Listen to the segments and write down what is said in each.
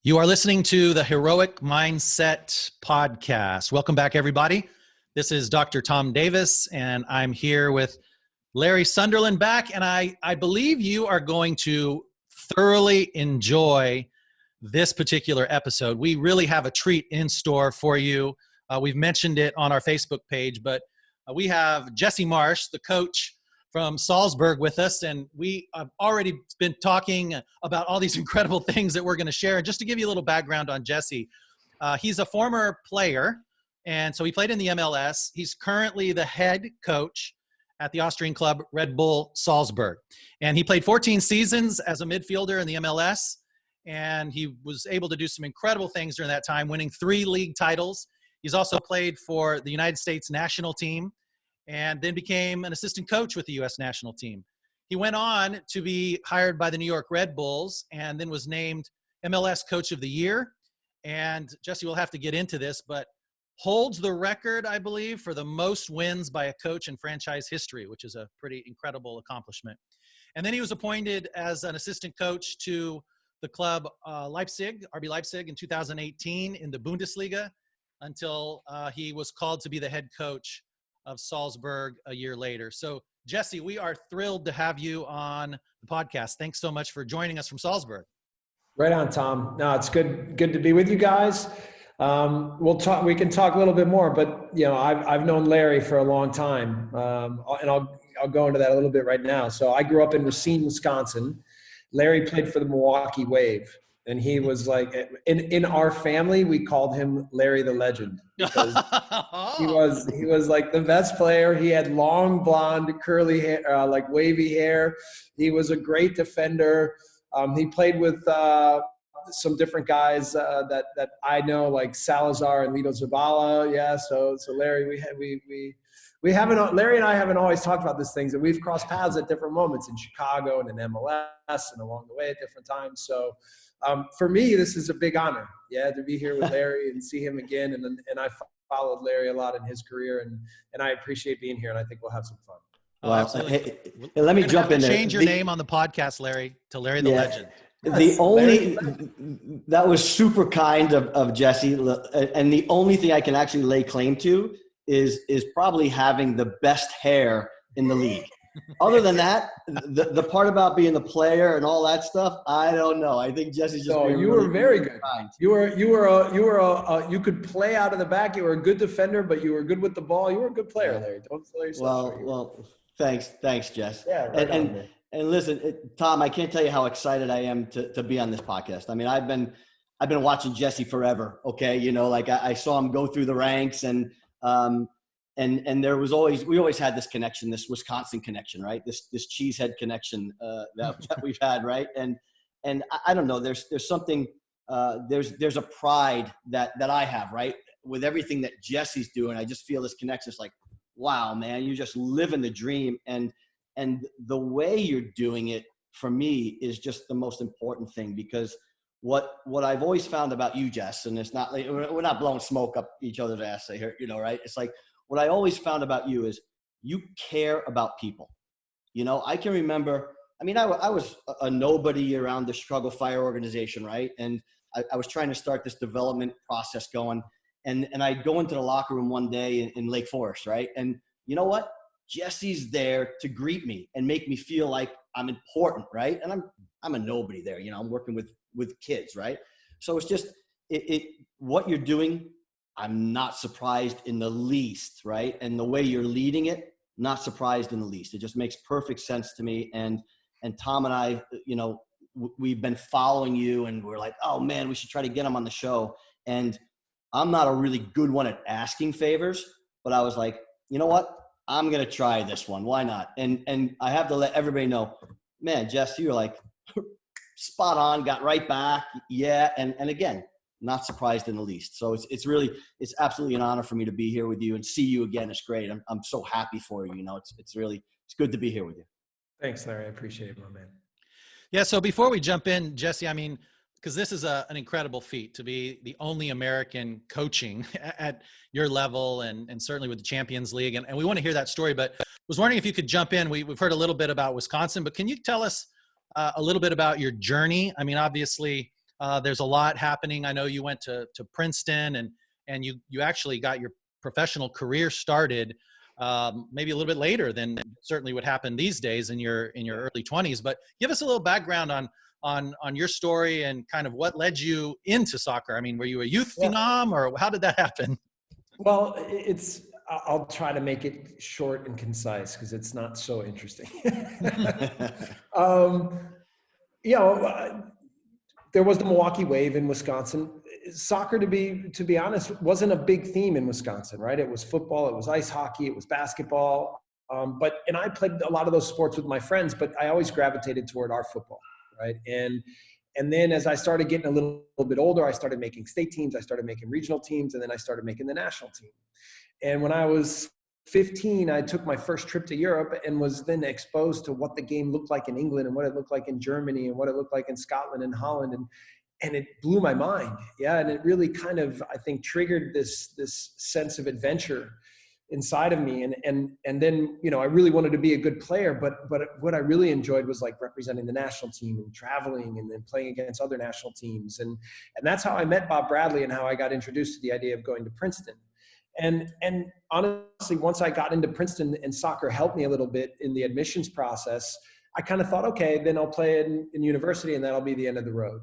You are listening to the Heroic Mindset Podcast. Welcome back, everybody. This is Dr. Tom Davis, and I'm here with Larry Sunderland back, and I believe you are going to thoroughly enjoy this particular episode. We really have a treat in store for you. We've mentioned it on our Facebook page, but we have Jesse Marsch, the coach from Salzburg, with us, and we have already been talking about all these incredible things that we're going to share. And just to give you a little background on Jesse, he's a former player, and so he played in the MLS. He's currently the head coach at the Austrian club Red Bull Salzburg, and he played 14 seasons as a midfielder in the MLS, and he was able to do some incredible things during that time, winning 3 league titles. He's also played for the United States national team, and then became an assistant coach with the U.S. national team. He went on to be hired by the New York Red Bulls and then was named MLS Coach of the Year. And Jesse will have to get into this, but holds the record, I believe, for the most wins by a coach in franchise history, which is a pretty incredible accomplishment. And then he was appointed as an assistant coach to the club Leipzig, RB Leipzig, in 2018 in the Bundesliga until he was called to be the head coach of Salzburg a year later. So, Jesse, we are thrilled to have you on the podcast. Thanks so much for joining us from Salzburg. Right on, Tom. No, it's good to be with you guys. We'll talk. We can talk a little bit more, but I've known Larry for a long time, and I'll go into that a little bit right now. So, I grew up in Racine, Wisconsin. Larry played for the Milwaukee Wave. And he was like, in our family, we called him Larry the Legend because he was like the best player. He had long blonde curly hair, like wavy hair. He was a great defender. He played with some different guys that I know, like Salazar and Lito Zavala. Yeah, so Larry, Larry and I haven't always talked about these things, and we've crossed paths at different moments in Chicago and in MLS and along the way at different times. So. For me, this is a big honor, to be here with Larry and see him again. And I followed Larry a lot in his career, and I appreciate being here, and I think we'll have some fun. Oh, absolutely. Hey, let me jump in there. Change your name on the podcast, Larry, to Larry the Legend. That was super kind of Jesse, and the only thing I can actually lay claim to is probably having the best hair in the league. Other than that, the part about being the player and all that stuff, I don't know. I think Jesse's just. You were very good. You could play out of the back. You were a good defender, but you were good with the ball. You were a good player, Larry. Don't sell yourself. Well, thanks, Jess. Yeah, right and listen, Tom, I can't tell you how excited I am to be on this podcast. I mean, I've been watching Jesse forever. Okay, I saw him go through the ranks and. And there was we always had this connection, this Wisconsin connection, right? This cheesehead connection that we've had, right? And I don't know, there's something, there's a pride that I have, right? With everything that Jesse's doing, I just feel this connection. It's like, wow, man, you're just living the dream. And the way you're doing it for me is just the most important thing, because what I've always found about you, Jess, and it's not like we're not blowing smoke up each other's ass here, right? It's like, what I always found about you is you care about people. I can remember, I was a nobody around the Struggle Fire organization, right? And I was trying to start this development process going. And I'd go into the locker room one day in Lake Forest, right? And you know what? Jesse's there to greet me and make me feel like I'm important, right? And I'm a nobody there. I'm working with kids, right? So it's just what you're doing. I'm not surprised in the least, right? And the way you're leading it, not surprised in the least. It just makes perfect sense to me. And Tom and I, we've been following you, and we're like, oh man, we should try to get him on the show. And I'm not a really good one at asking favors, but I was like, you know what? I'm going to try this one. Why not? And I have to let everybody know, man, Jess, you're like spot on, got right back. Yeah. And again, not surprised in the least. So it's absolutely an honor for me to be here with you and see you again. It's great. I'm so happy for you. It's good to be here with you. Thanks, Larry. I appreciate it, my man. Yeah. So before we jump in, Jesse, because this is an incredible feat to be the only American coaching at your level and certainly with the Champions League. And we want to hear that story, but was wondering if you could jump in. We've heard a little bit about Wisconsin, but can you tell us a little bit about your journey? Obviously, There's a lot happening. I know you went to Princeton, and you actually got your professional career started maybe a little bit later than certainly would happen these days in your early 20s. But give us a little background on your story and kind of what led you into soccer. I mean, were you a youth phenom, or how did that happen? Well, I'll try to make it short and concise because it's not so interesting. There was the Milwaukee Wave in Wisconsin. Soccer, to be honest, wasn't a big theme in Wisconsin, right? It was football, it was ice hockey, it was basketball. And I played a lot of those sports with my friends, but I always gravitated toward our football, right? And then as I started getting a little bit older, I started making state teams, I started making regional teams, and then I started making the national team. And when I was 15, I took my first trip to Europe and was then exposed to what the game looked like in England and what it looked like in Germany and what it looked like in Scotland and Holland. And it blew my mind. Yeah. And it really kind of, I think, triggered this sense of adventure inside of me. And then, I really wanted to be a good player, but what I really enjoyed was like representing the national team and traveling and then playing against other national teams. And that's how I met Bob Bradley and how I got introduced to the idea of going to Princeton. And honestly, once I got into Princeton and soccer helped me a little bit in the admissions process, I kind of thought, okay, then I'll play in university and that'll be the end of the road.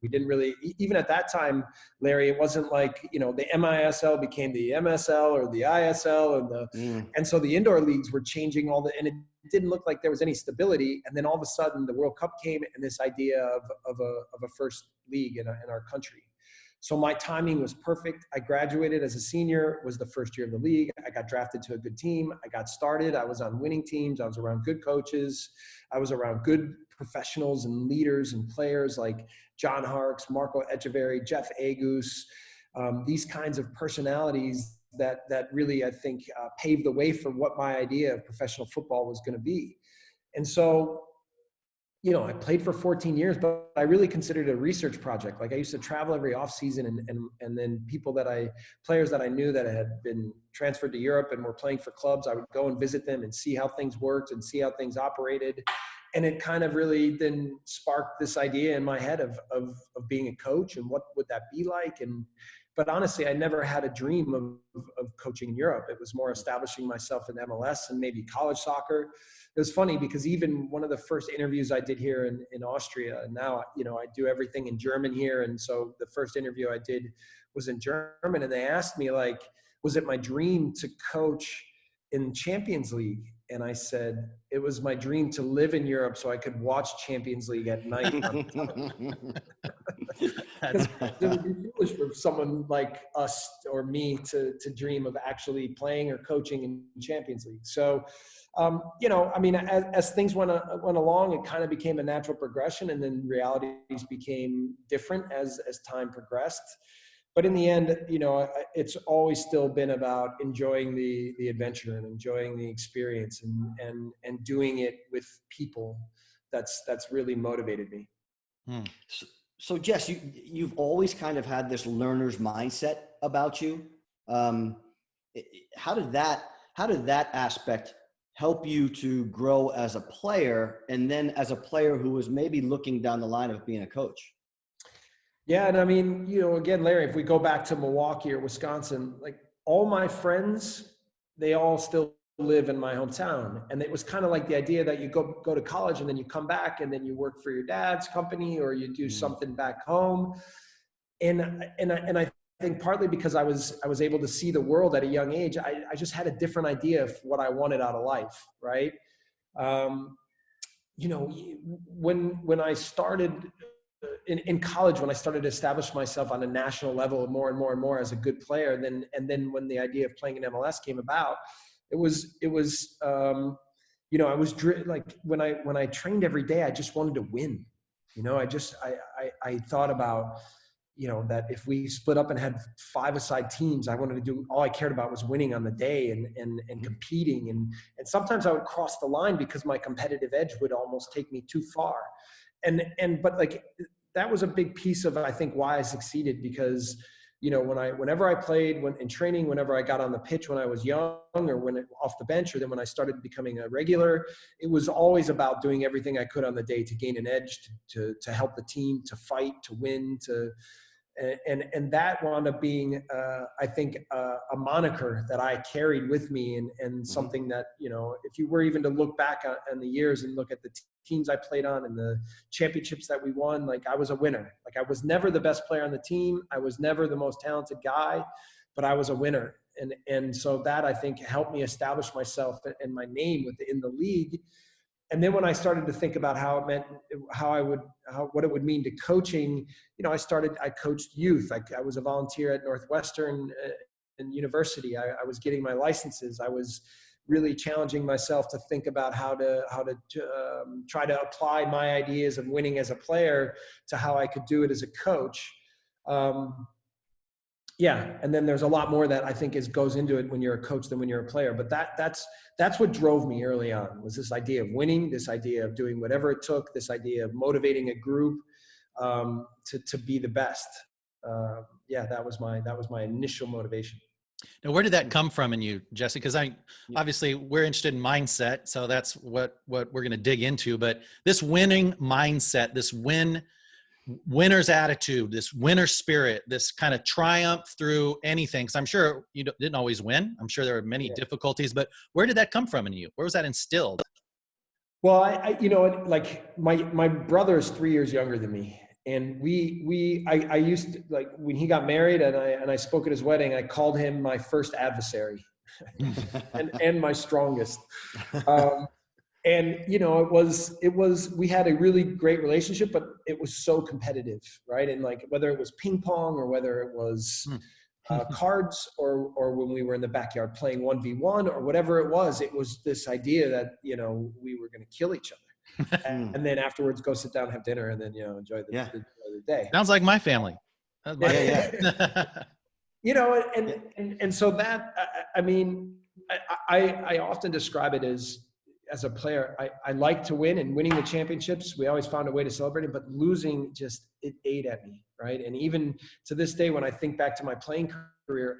We didn't really, even at that time, Larry, it wasn't like, the MISL became the MSL or the ISL and so the indoor leagues were changing and it didn't look like there was any stability. And then all of a sudden the World Cup came and this idea of a first league in our country. So my timing was perfect. I graduated as a senior, was the first year of the league. I got drafted to a good team. I got started. I was on winning teams. I was around good coaches. I was around good professionals and leaders and players like John Harkes, Marco Echeverry, Jeff Agus, these kinds of personalities that really, I think, paved the way for what my idea of professional football was going to be. And so, I played for 14 years, but I really considered it a research project. Like I used to travel every off season and then players that I knew that had been transferred to Europe and were playing for clubs, I would go and visit them and see how things worked and see how things operated. And it kind of really then sparked this idea in my head of being a coach and what would that be like. But honestly, I never had a dream of coaching in Europe. It was more establishing myself in MLS and maybe college soccer. It was funny because even one of the first interviews I did here in Austria, and now, I do everything in German here. And so the first interview I did was in German, and they asked me, like, was it my dream to coach in Champions League? And I said, it was my dream to live in Europe so I could watch Champions League at night. Because it would be foolish for someone like us or me to dream of actually playing or coaching in Champions League. So, as things went along, it kind of became a natural progression, and then realities became different as time progressed. But in the end, it's always still been about enjoying the adventure and enjoying the experience and doing it with people. That's really motivated me. So Jess, you've always kind of had this learner's mindset about you. How did that aspect help you to grow as a player, and then as a player who was maybe looking down the line of being a coach? Yeah. And I mean, again, Larry, if we go back to Milwaukee or Wisconsin, like all my friends, they all still live in my hometown. And it was kind of like the idea that you go to college and then you come back and then you work for your dad's company or you do something back home. And I think partly because I was able to see the world at a young age, I just had a different idea of what I wanted out of life. Right. When I started in college, when I started to establish myself on a national level more and more and more as a good player, and then when the idea of playing in MLS came about, it was I was like when I trained every day, I just wanted to win. I thought about, that if we split up and had 5-a-side teams, I wanted to do, all I cared about was winning on the day and competing. And sometimes I would cross the line because my competitive edge would almost take me too far. But like, that was a big piece of, I think, why I succeeded, because, whenever I played in training, whenever I got on the pitch when I was young, or off the bench, or then when I started becoming a regular, it was always about doing everything I could on the day to gain an edge, to help the team, to fight, to win, and that wound up being, I think, a moniker that I carried with me, and something that, if you were even to look back on the years and look at the teams I played on and the championships that we won, like, I was a winner. Like, I was never the best player on the team. I was never the most talented guy, but I was a winner. And so that, I think, helped me establish myself and my name in the league. And then when I started to think about what it would mean to coaching, I coached youth. I was a volunteer at Northwestern in university. I was getting my licenses. I was really challenging myself to think about how to try to apply my ideas of winning as a player to how I could do it as a coach. And then there's a lot more that I think goes into it when you're a coach than when you're a player. But that's what drove me early on, was this idea of winning, this idea of doing whatever it took, this idea of motivating a group to be the best. That was my initial motivation. Now, where did that come from in you, Jesse? Because obviously we're interested in mindset, so that's what we're going to dig into. But this winning mindset, this winner's attitude, this winner spirit, this kind of triumph through anything. Because I'm sure you didn't always win. I'm sure there were many difficulties. But where did that come from in you? Where was that instilled? Well, like my brother is 3 years younger than me. And I used to, like, when he got married and I spoke at his wedding, I called him my first adversary and my strongest. And it was, we had a really great relationship, but it was so competitive, right? And like, whether it was ping pong or whether it was cards or when we were in the backyard playing 1v1 or whatever it was this idea that, we were going to kill each other. And then afterwards go sit down and have dinner and then, enjoy the day. Sounds like my family. And so that, I often describe it as a player, I like to win, and winning the championships, we always found a way to celebrate it, but losing it ate at me, right? And even to this day, when I think back to my playing career,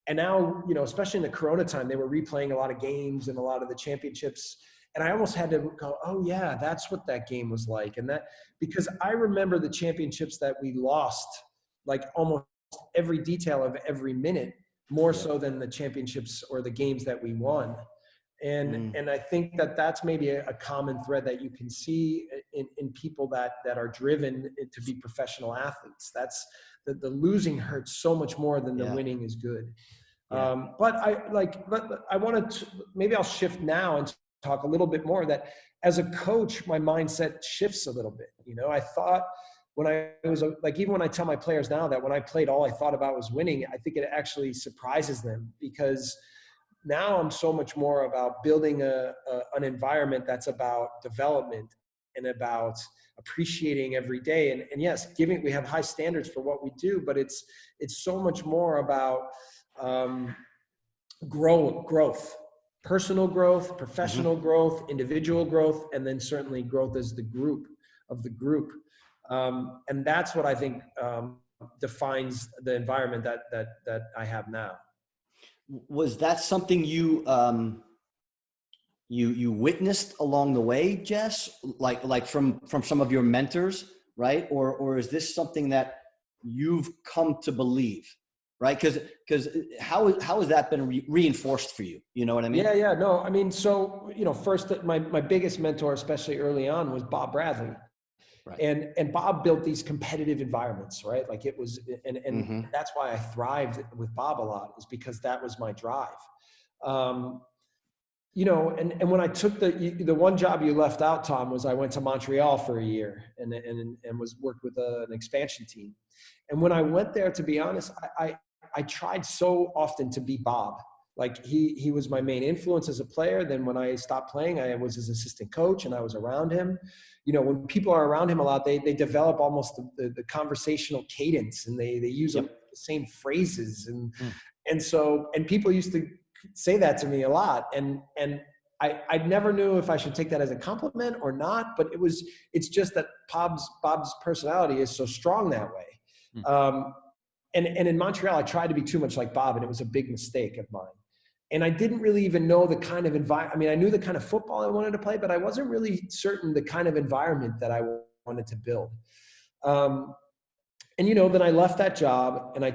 and now, especially in the Corona time, they were replaying a lot of games and a lot of the championships. And I almost had to go, oh yeah, that's what that game was like. And that, because I remember the championships that we lost, like almost every detail of every minute, more so than the championships or the games that we won. And I think that's maybe a common thread that you can see in people that are driven to be professional athletes. That's the losing hurts so much more than the winning is good. But I wanted to, maybe I'll shift now and talk a little bit more that as a coach, my mindset shifts a little bit. I thought when I was even when I tell my players now that when I played, all I thought about was winning, I think it actually surprises them, because now I'm so much more about building an environment that's about development and about appreciating every day. And yes, we have high standards for what we do, but it's so much more about growth. Personal growth, professional growth, individual growth, and then certainly growth as the group. And that's what I think defines the environment that I have now. Was that something you witnessed along the way, Jess? Like from some of your mentors, right? Or is this something that you've come to believe? Right? Because how has that been reinforced for you? You know what I mean? Yeah. No, I mean, so, first, my biggest mentor, especially early on, was Bob Bradley. Right. And Bob built these competitive environments, right? Like it was, and that's why I thrived with Bob a lot, is because that was my drive. And when I took the one job you left out, Tom, was I went to Montreal for a year and worked with an expansion team. And when I went there, to be honest, I tried so often to be Bob. Like he was my main influence as a player. Then when I stopped playing, I was his assistant coach and I was around him. When people are around him a lot, they develop almost the conversational cadence, and they use the same phrases. And people used to say that to me a lot. And I never knew if I should take that as a compliment or not, but it's just that Bob's personality is so strong that way. and in Montreal, I tried to be too much like Bob, and it was a big mistake of mine. And I didn't really even know the kind of environment. I mean, I knew the kind of football I wanted to play, but I wasn't really certain the kind of environment that I wanted to build. And, then I left that job, and I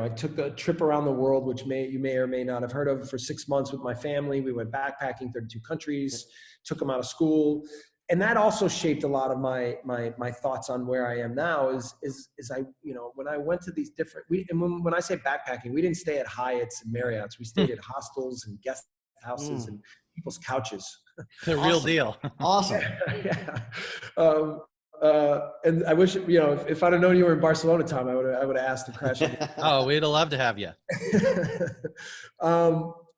took a trip around the world, which you may or may not have heard of, for 6 months with my family. We went backpacking 32 countries, took them out of school. And that also shaped a lot of my thoughts on where I am now is I, when I went to these different, when I say backpacking, we didn't stay at Hyatts and Marriotts. We stayed at hostels and guest houses and people's couches. The real deal. Awesome. And I wish, if I'd have known you were in Barcelona, Tom, I would have asked to crash. Oh, we'd have loved to have you.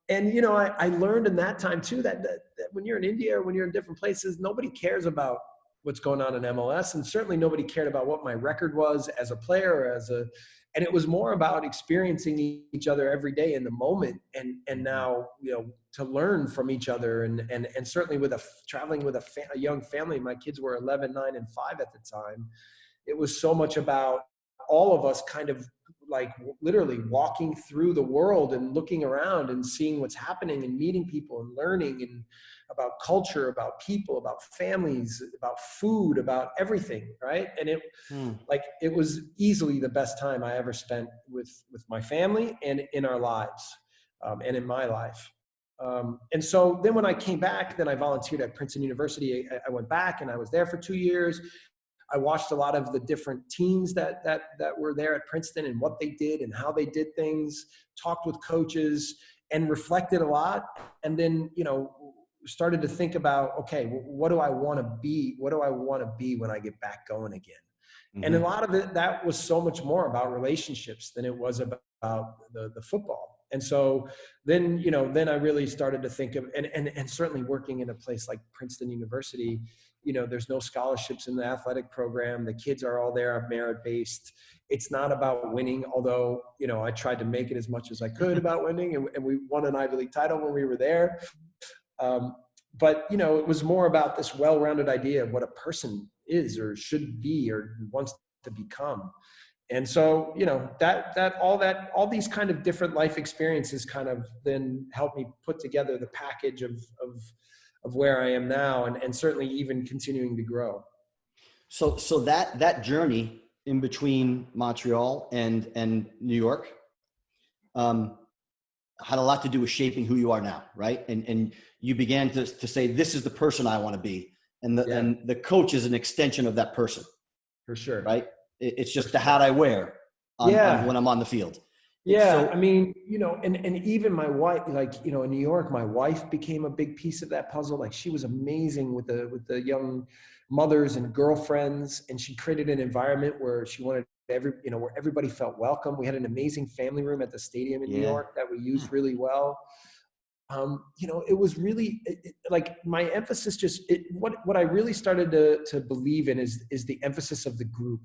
And, I learned in that time too, that when you're in India or when you're in different places, nobody cares about what's going on in MLS. And certainly nobody cared about what my record was as a player or and it was more about experiencing each other every day in the moment. And now, to learn from each other and certainly traveling with a young family, my kids were 11, 9, and 5 at the time. It was so much about all of us kind of like literally walking through the world and looking around and seeing what's happening and meeting people and learning and about culture, about people, about families, about food, about everything. Right. And it was easily the best time I ever spent with my family and in our lives, and in my life. And so then when I came back, then I volunteered at Princeton University. I went back and I was there for 2 years. I watched a lot of the different teams that were there at Princeton and what they did and how they did things, talked with coaches and reflected a lot. And then, started to think about, okay, what do I want to be? What do I want to be when I get back going again? Mm-hmm. And a lot of it, that was so much more about relationships than it was about the football. And so then, then I really started to think of, and certainly working in a place like Princeton University, there's no scholarships in the athletic program. The kids are all there merit-based. It's not about winning, although, I tried to make it as much as I could about winning, and we won an Ivy League title when we were there. But, it was more about this well-rounded idea of what a person is or should be or wants to become. And so, all these kind of different life experiences kind of then helped me put together the package of where I am now and certainly even continuing to grow. So that journey in between Montreal and New York had a lot to do with shaping who you are now, right? And you began to say, this is the person I want to be. And the coach is an extension of that person. For sure. Right? It's just the hat I wear when I'm on the field. Yeah. So, I mean, and even my wife, in New York, my wife became a big piece of that puzzle. Like she was amazing with the young mothers and girlfriends. And she created an environment where she wanted where everybody felt welcome. We had an amazing family room at the stadium in New York that we used really well. It was really like my emphasis, what I really started to believe in is the emphasis of the group,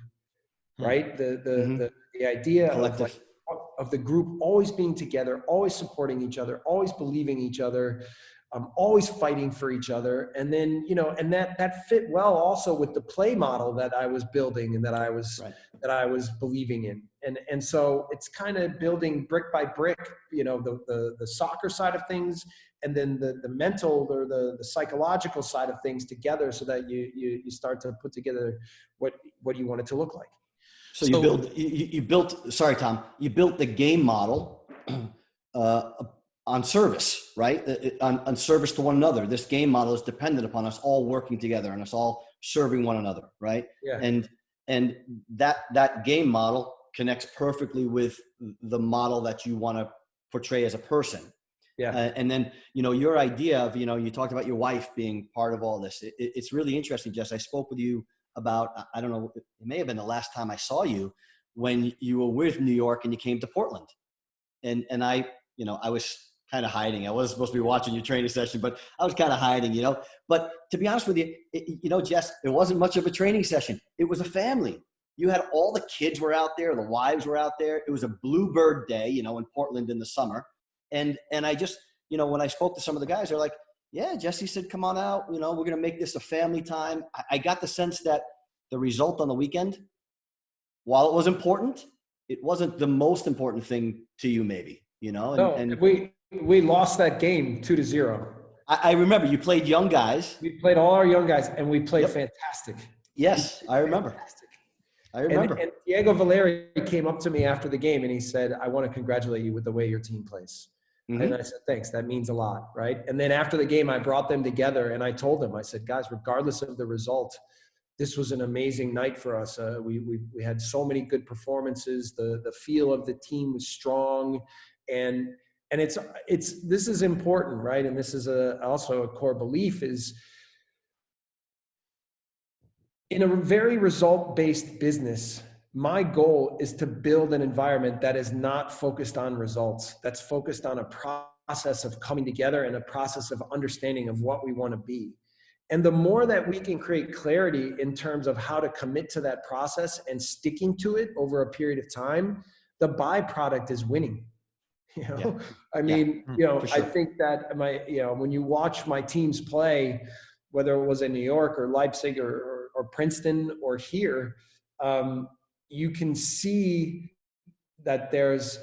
right? The idea of the group always being together, always supporting each other, always believing each other, always fighting for each other. And then, and that fit well also with the play model that I was building and that I was believing in. And so it's kind of building brick by brick, the soccer side of things, and then the mental or the psychological side of things together so that you start to put together what you want it to look like. So you built, sorry, Tom, you built the game model on service, right? On service to one another. This game model is dependent upon us all working together and us all serving one another, right? Yeah. And that game model connects perfectly with the model that you want to portray as a person. Yeah. And then, your idea of, you talked about your wife being part of all this. It's really interesting, Jess. I spoke with you about, I don't know, it may have been the last time I saw you when you were with New York and you came to Portland. And I was kind of hiding. I wasn't supposed to be watching your training session, but I was kind of hiding, But to be honest with you, Jess, it wasn't much of a training session. It was a family. You had all the kids were out there. The wives were out there. It was a bluebird day, in Portland in the summer. And I just, when I spoke to some of the guys, they're like, yeah, Jesse said, come on out. We're going to make this a family time. I got the sense that the result on the weekend, while it was important, it wasn't the most important thing to you, maybe, you know? And we lost that game 2-0. I remember you played young guys. We played all our young guys, and we played fantastic. Yes, I remember. Fantastic. I remember. And Diego Valeri came up to me after the game, and he said, "I want to congratulate you with the way your team plays." Mm-hmm. And I said, "Thanks. That means a lot." Right. And then after the game, I brought them together, and I told them, I said, "Guys, regardless of the result, this was an amazing night for us. We had so many good performances. The feel of the team was strong, and this is important, right? And this is also a core belief is in a very result-based business. My goal is to build an environment that is not focused on results, that's focused on a process of coming together and a process of understanding of what we want to be." And the more that we can create clarity in terms of how to commit to that process and sticking to it over a period of time, the byproduct is winning. I mean, sure. I think that when you watch my teams play, whether it was in New York or Leipzig or Princeton or here, you can see that there's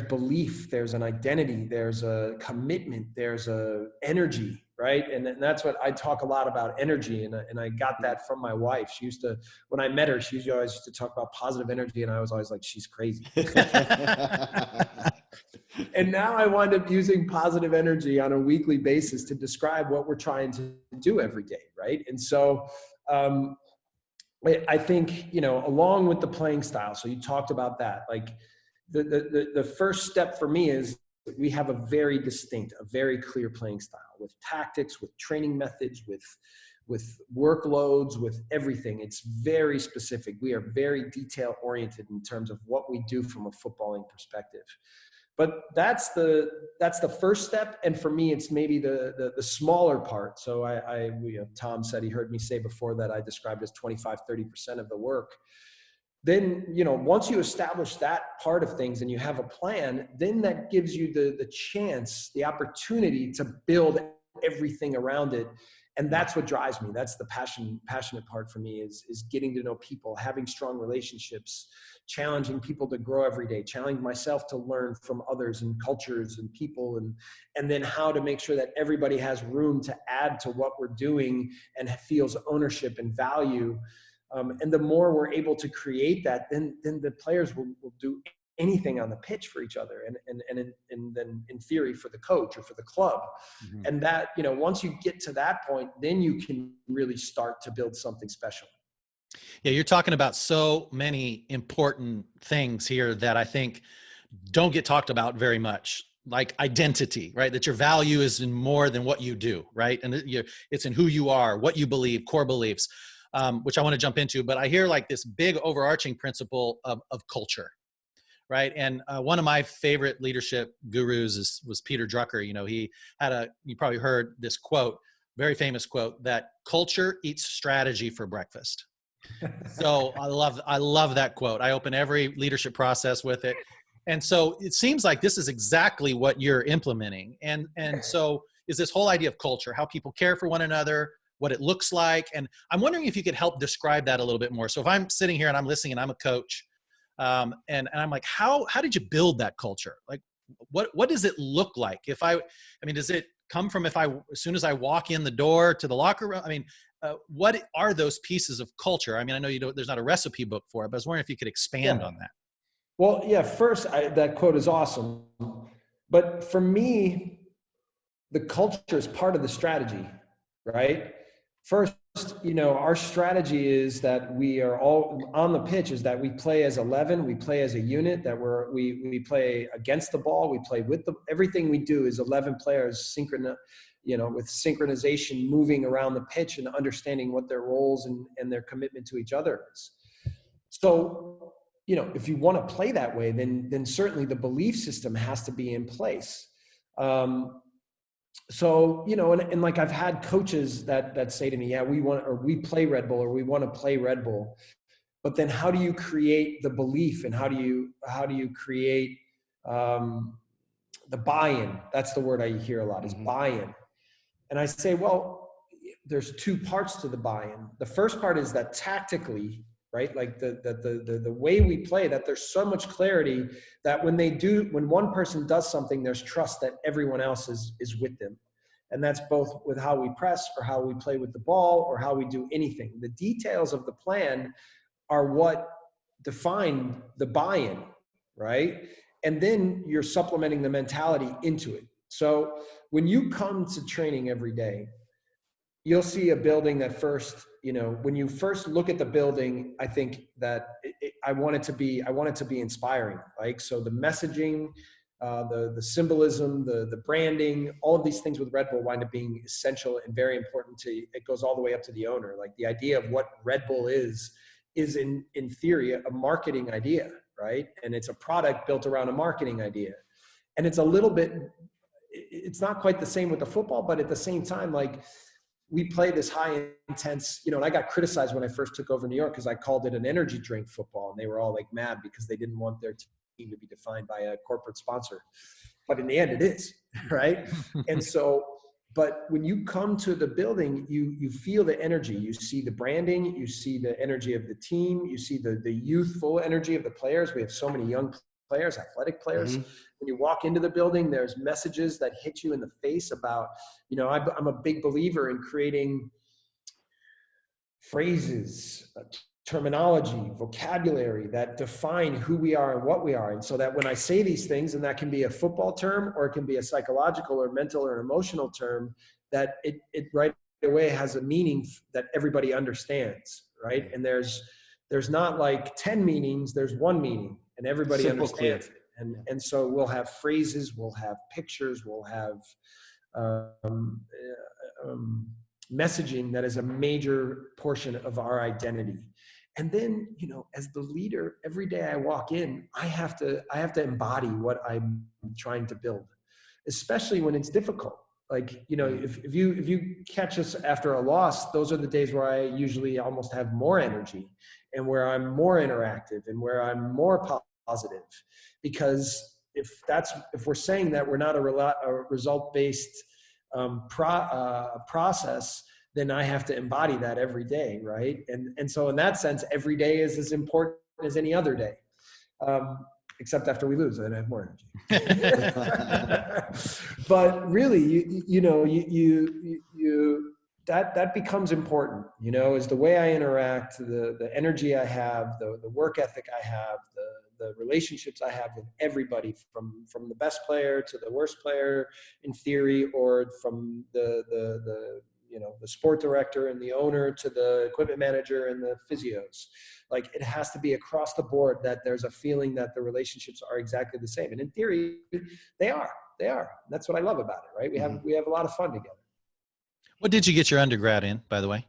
belief, there's an identity, there's a commitment, there's a energy, right? And that's what I talk a lot about, energy. And I got that from my wife. She used to, when I met her, she always used to talk about positive energy. And I was always like, she's crazy. And now I wind up using positive energy on a weekly basis to describe what we're trying to do every day, right? And so I think, along with the playing style, so you talked about that, like the first step for me is we have a very distinct, a very clear playing style with tactics, with training methods, with workloads, with everything. It's very specific. We are very detail oriented in terms of what we do from a footballing perspective. But that's the first step, and for me, it's maybe the smaller part. So Tom said he heard me say before that I described as 25-30% of the work. Then once you establish that part of things and you have a plan, then that gives you the chance, the opportunity to build everything around it. And that's what drives me. That's the passionate part for me is getting to know people, having strong relationships, challenging people to grow every day, challenging myself to learn from others and cultures and people, and then how to make sure that everybody has room to add to what we're doing and feels ownership and value. And the more we're able to create that, then the players will do anything on the pitch for each other and then in theory for the coach or for the club. Mm-hmm. And that, once you get to that point, then you can really start to build something special. Yeah, you're talking about so many important things here that I think don't get talked about very much, like identity, right? That your value is in more than what you do, right? And it's in who you are, what you believe, core beliefs, which I want to jump into. But I hear like this big overarching principle of culture, right? And one of my favorite leadership gurus was Peter Drucker. You probably heard this quote, very famous quote, that culture eats strategy for breakfast. So I love that quote. I open every leadership process with it. And so it seems like this is exactly what you're implementing. And so is this whole idea of culture, how people care for one another, what it looks like. And I'm wondering if you could help describe that a little bit more. So if I'm sitting here and I'm listening and I'm a coach, and I'm like, how did you build that culture? Like, what does it look like? Does it come from as soon as I walk in the door to the locker room? What are those pieces of culture? I know there's not a recipe book for it, but I was wondering if you could expand on that. Well, yeah, first, that quote is awesome. But for me, the culture is part of the strategy, right? First, our strategy is that we are all on the pitch, is that we play as 11, we play as a unit, that we play against the ball, we play with everything we do is 11 players with synchronization, moving around the pitch and understanding what their roles and their commitment to each other is. So, if you want to play that way, then certainly the belief system has to be in place. So, and like I've had coaches that say to me, yeah, we play Red Bull, or we want to play Red Bull. But then how do you create the belief, and how do you create the buy-in? That's the word I hear a lot, is buy-in. And I say, well, there's two parts to the buy-in. The first part is that tactically, right? Like the way we play, that there's so much clarity that when one person does something, there's trust that everyone else is with them. And that's both with how we press or how we play with the ball or how we do anything. The details of the plan are what define the buy-in, right? And then you're supplementing the mentality into it. So when you come to training every day, you'll see a building that first, when you first look at the building, I think that I want it to be inspiring. Like, so the messaging, the symbolism, the branding, all of these things with Red Bull wind up being essential and very important it goes all the way up to the owner. Like, the idea of what Red Bull is in theory a marketing idea, right? And it's a product built around a marketing idea. And it's it's not quite the same with the football, but at the same time, like, we play this high intense, and I got criticized when I first took over New York because I called it an energy drink football, and they were all like mad because they didn't want their team to be defined by a corporate sponsor. But in the end, it is, right? And so, but when you come to the building, you feel the energy. You see the branding, you see the energy of the team, you see the youthful energy of the players. We have so many young players, athletic players. Mm-hmm. When you walk into the building, there's messages that hit you in the face about, I'm a big believer in creating phrases, terminology, vocabulary that define who we are and what we are. And so that when I say these things, and that can be a football term, or it can be a psychological or mental or emotional term, that it right away has a meaning that everybody understands, right? And there's not like 10 meanings, there's one meaning, and everybody understands it. And so we'll have phrases, we'll have pictures, we'll have messaging that is a major portion of our identity. And then, as the leader, every day I walk in, I have to embody what I'm trying to build, especially when it's difficult. Like, if you catch us after a loss, those are the days where I usually almost have more energy and where I'm more interactive and where I'm more positive. Because if we're saying that we're not a result-based process, then I have to embody that every day, right? And so in that sense, every day is as important as any other day, except after we lose, then I have more energy. But really, that becomes important, is the way I interact, the energy I have, the work ethic I have, the relationships I have with everybody, from the best player to the worst player in theory, or from the sport director and the owner to the equipment manager and the physios. Like, it has to be across the board that there's a feeling that the relationships are exactly the same. And in theory, they are. That's what I love about it, right? We have a lot of fun together. What did you get your undergrad in, by the way?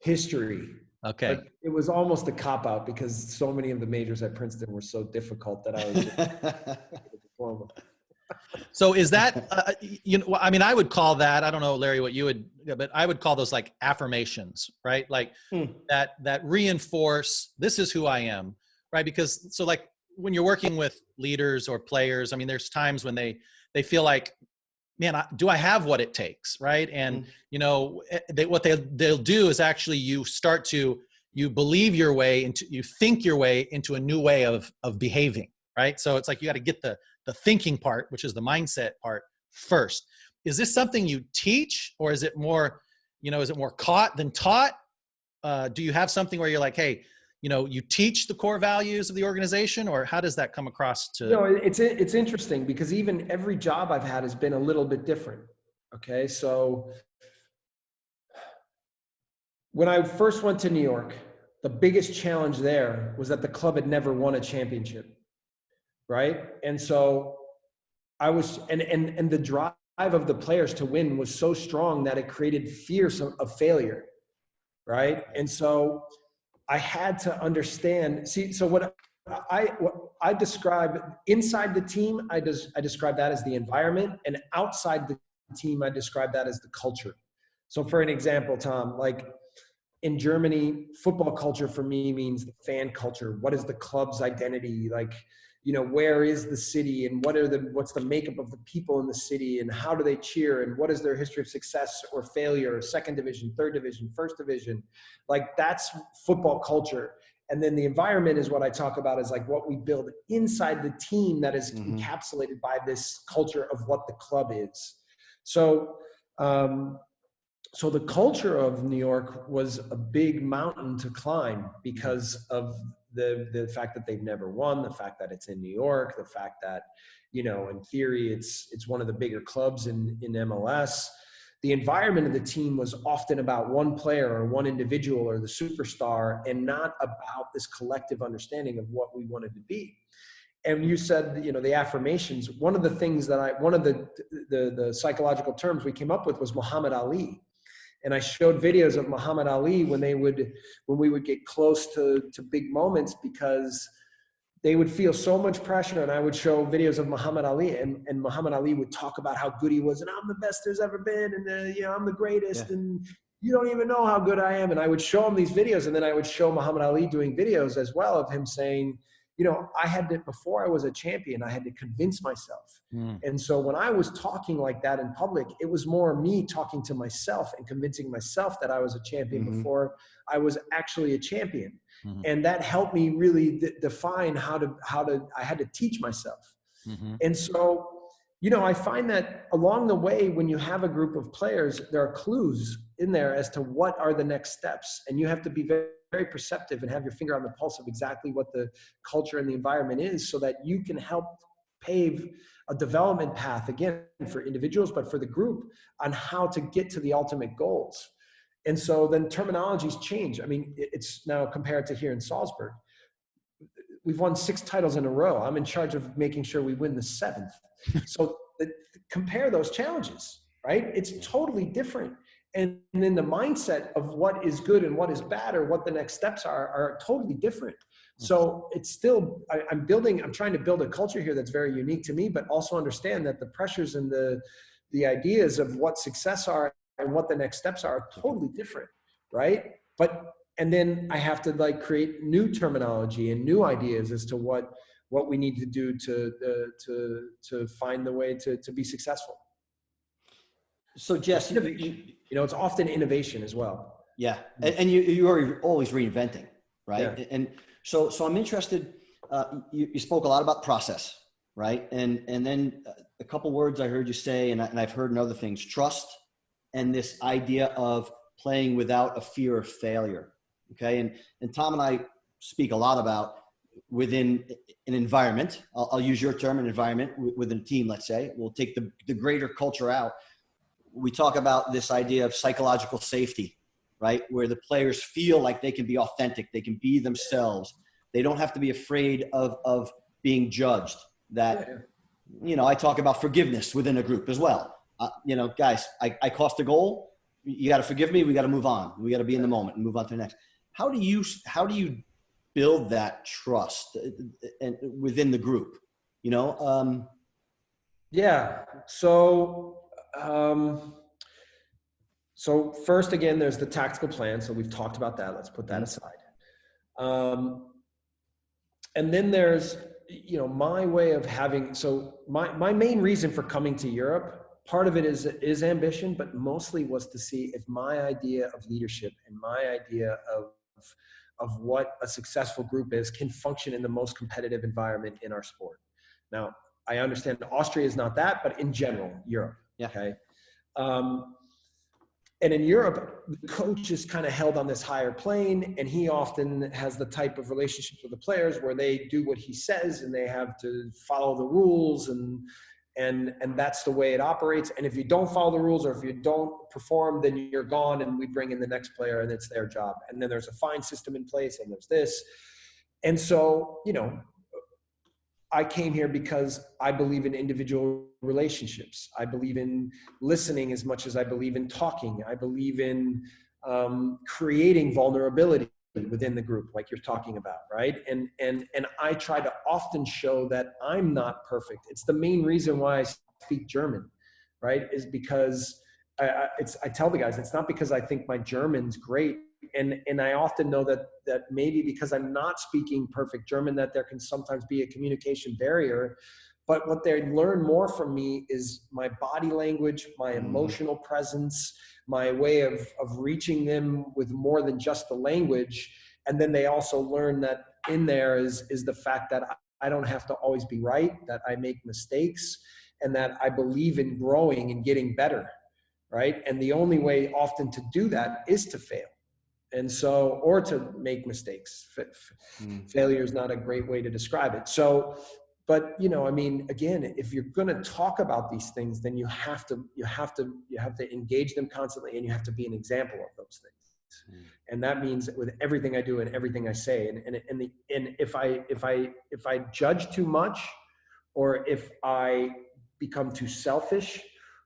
History. Okay. But it was almost a cop-out because so many of the majors at Princeton were so difficult that I was just a diploma. So is that, I would call that, I don't know, Larry, what you would, but I would call those like affirmations, right? Like that reinforce, this is who I am, right? Because so like when you're working with leaders or players, there's times when they feel like, man, do I have what it takes, right? And, what they'll do is actually you believe your way into, you think your way into a new way of behaving, right? So it's like, you got to get the thinking part, which is the mindset part first. Is this something you teach, or is it more, is it more caught than taught? Do you have something where you're like, hey, you teach the core values of the organization, or how does that come across to? It's interesting because even every job I've had has been a little bit different. Okay. So when I first went to New York, the biggest challenge there was that the club had never won a championship. Right. And so I was, and the drive of the players to win was so strong that it created fears of failure. Right. And so I had to understand, so what I describe inside the team, I describe that as the environment, and outside the team, I describe that as the culture. So for an example, Tom, like in Germany, football culture for me means the fan culture. What is the club's identity? Like, where is the city, and what's the makeup of the people in the city, and how do they cheer, and what is their history of success or failure, second division, third division, first division? Like, that's football culture. And then the environment is what I talk about as like what we build inside the team that is encapsulated by this culture of what the club is. So, so the culture of New York was a big mountain to climb because of the fact that they've never won, the fact that it's in New York, the fact that, you know, in theory, it's one of the bigger clubs in MLS. The environment of the team was often about one player or one individual or the superstar, and not about this collective understanding of what we wanted to be. And you said, you know, the affirmations, one of the things that one of the psychological terms we came up with was Muhammad Ali. And I showed videos of Muhammad Ali when we would get close to big moments, because they would feel so much pressure, and I would show videos of Muhammad Ali, and Muhammad Ali would talk about how good he was, and I'm the best there's ever been, and you know, I'm the greatest, and you don't even know how good I am. And I would show him these videos, and then I would show Muhammad Ali doing videos as well of him saying, you know, before I was a champion, I had to convince myself. And so when I was talking like that in public, it was more me talking to myself and convincing myself that I was a champion before I was actually a champion. And that helped me really define how I had to teach myself. And so, you know, I find that along the way, when you have a group of players, there are clues in there as to what are the next steps. And you have to be very, very perceptive and have your finger on the pulse of exactly what the culture and the environment is, so that you can help pave a development path, again, for individuals, but for the group, on how to get to the ultimate goals. And so then terminologies change. I mean, it's now compared to here in Salzburg. We've won 6 titles in a row. I'm in charge of making sure we win the 7th. So compare those challenges, right? It's totally different. And then the mindset of what is good and what is bad, or what the next steps are totally different. So it's still, I'm trying to build a culture here that's very unique to me, but also understand that the pressures and the ideas of what success are and what the next steps are totally different, right? And then I have to like create new terminology and new ideas as to what we need to do to find the way to be successful. So Jess, you know, it's often innovation as well. Yeah, and you are always reinventing, right? Yeah. And so I'm interested. You spoke a lot about process, right? And then a couple words I heard you say, and I've heard in other things: trust, and this idea of playing without a fear of failure. Okay, and Tom and I speak a lot about within an environment. I'll use your term, an environment within a team. Let's say we'll take the greater culture out. We talk about this idea of psychological safety, right? Where the players feel like they can be authentic, they can be themselves. They don't have to be afraid of being judged. That, you know, I talk about forgiveness within a group as well. You know, guys, I cost a goal. You got to forgive me. We got to move on. We got to be in the moment and move on to the next. How do you build that trust and within the group? You know? Yeah. So first, again, there's the tactical plan. So we've talked about that. Let's put that aside. And then there's, you know, my way of having, so my main reason for coming to Europe, part of it is ambition, but mostly was to see if my idea of leadership and my idea of what a successful group is can function in the most competitive environment in our sport. Now, I understand Austria is not that, but in general, Europe. Yeah. Okay. And in Europe, the coach is kind of held on this higher plane, and he often has the type of relationships with the players where they do what he says and they have to follow the rules, and that's the way it operates. And if you don't follow the rules, or if you don't perform, then you're gone, and we bring in the next player and it's their job. And then there's a fine system in place, and there's this. And so, you know, I came here because I believe in individual relationships. I believe in listening as much as I believe in talking. I believe in creating vulnerability within the group, like you're talking about, right? And I try to often show that I'm not perfect. It's the main reason why I speak German, right? Is because I tell the guys, it's not because I think my German's great. And I often know that maybe because I'm not speaking perfect German, that there can sometimes be a communication barrier. But what they learn more from me is my body language, my emotional presence, my way of reaching them with more than just the language. And then they also learn that in there is the fact that I don't have to always be right, that I make mistakes, and that I believe in growing and getting better, right? And the only way often to do that is to fail. And so, or to make mistakes. Failure is not a great way to describe it. So, but I mean, again, if you're going to talk about these things, then you have to engage them constantly, and you have to be an example of those things. And that means with everything I do and everything I say. And if I judge too much, or if I become too selfish,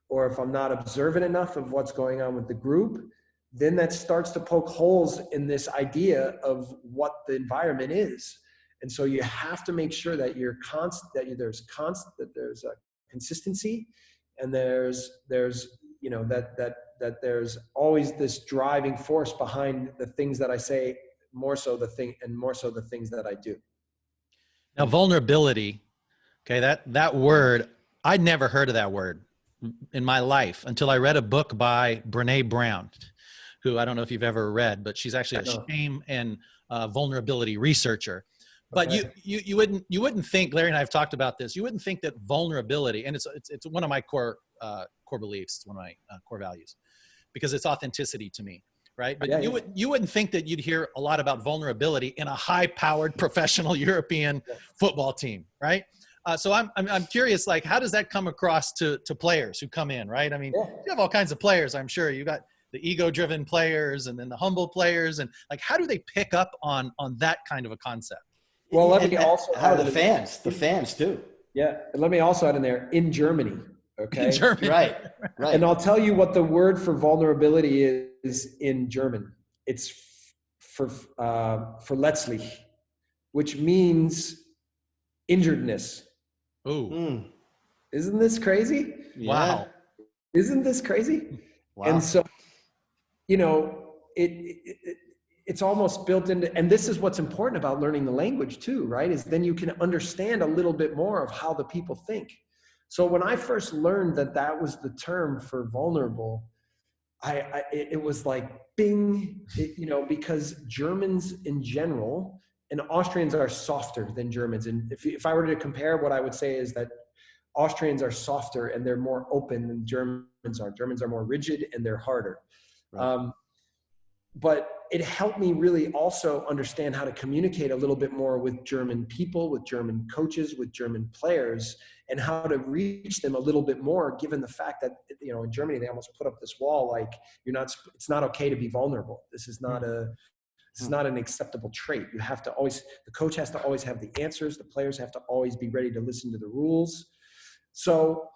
or if I'm not observant enough of what's going on with the group, then that starts to poke holes in this idea of what the environment is. And so you have to make sure that you're constant, that there's a consistency, and there's that there's always this driving force behind the things that I say, more so the things that I do. Now, vulnerability, okay, that word, I'd never heard of that word in my life until I read a book by Brené Brown, who I don't know if you've ever read, but she's actually a shame and vulnerability researcher. But okay. you wouldn't think, Larry and I have talked about this, you wouldn't think that vulnerability, and it's one of my core beliefs, it's one of my core values, because it's authenticity to me, right? But you wouldn't think that you'd hear a lot about vulnerability in a high-powered professional European football team, right? So I'm curious, like, how does that come across to players who come in, right? I mean, you have all kinds of players, I'm sure. You got the ego-driven players, and then the humble players, and like, how do they pick up on that kind of a concept? Well, let me also how are the fans too. Yeah, and let me also add in there, in Germany, okay? In Germany, right. And I'll tell you what the word for vulnerability is in German. It's for verletzlich, which means injuredness. Oh, Isn't this crazy? Wow. Isn't this crazy? Wow. And so, it's almost built into, and this is what's important about learning the language too, right? Is then you can understand a little bit more of how the people think. So when I first learned that was the term for vulnerable, it was like bing, because Germans in general, and Austrians are softer than Germans. And if I were to compare, what I would say is that Austrians are softer and they're more open than Germans are. Germans are more rigid and they're harder. Right. But it helped me really also understand how to communicate a little bit more with German people, with German coaches, with German players, and how to reach them a little bit more, given the fact that, in Germany, they almost put up this wall, like it's not okay to be vulnerable. This is not an acceptable trait. The coach has to always have the answers. The players have to always be ready to listen to the rules. So,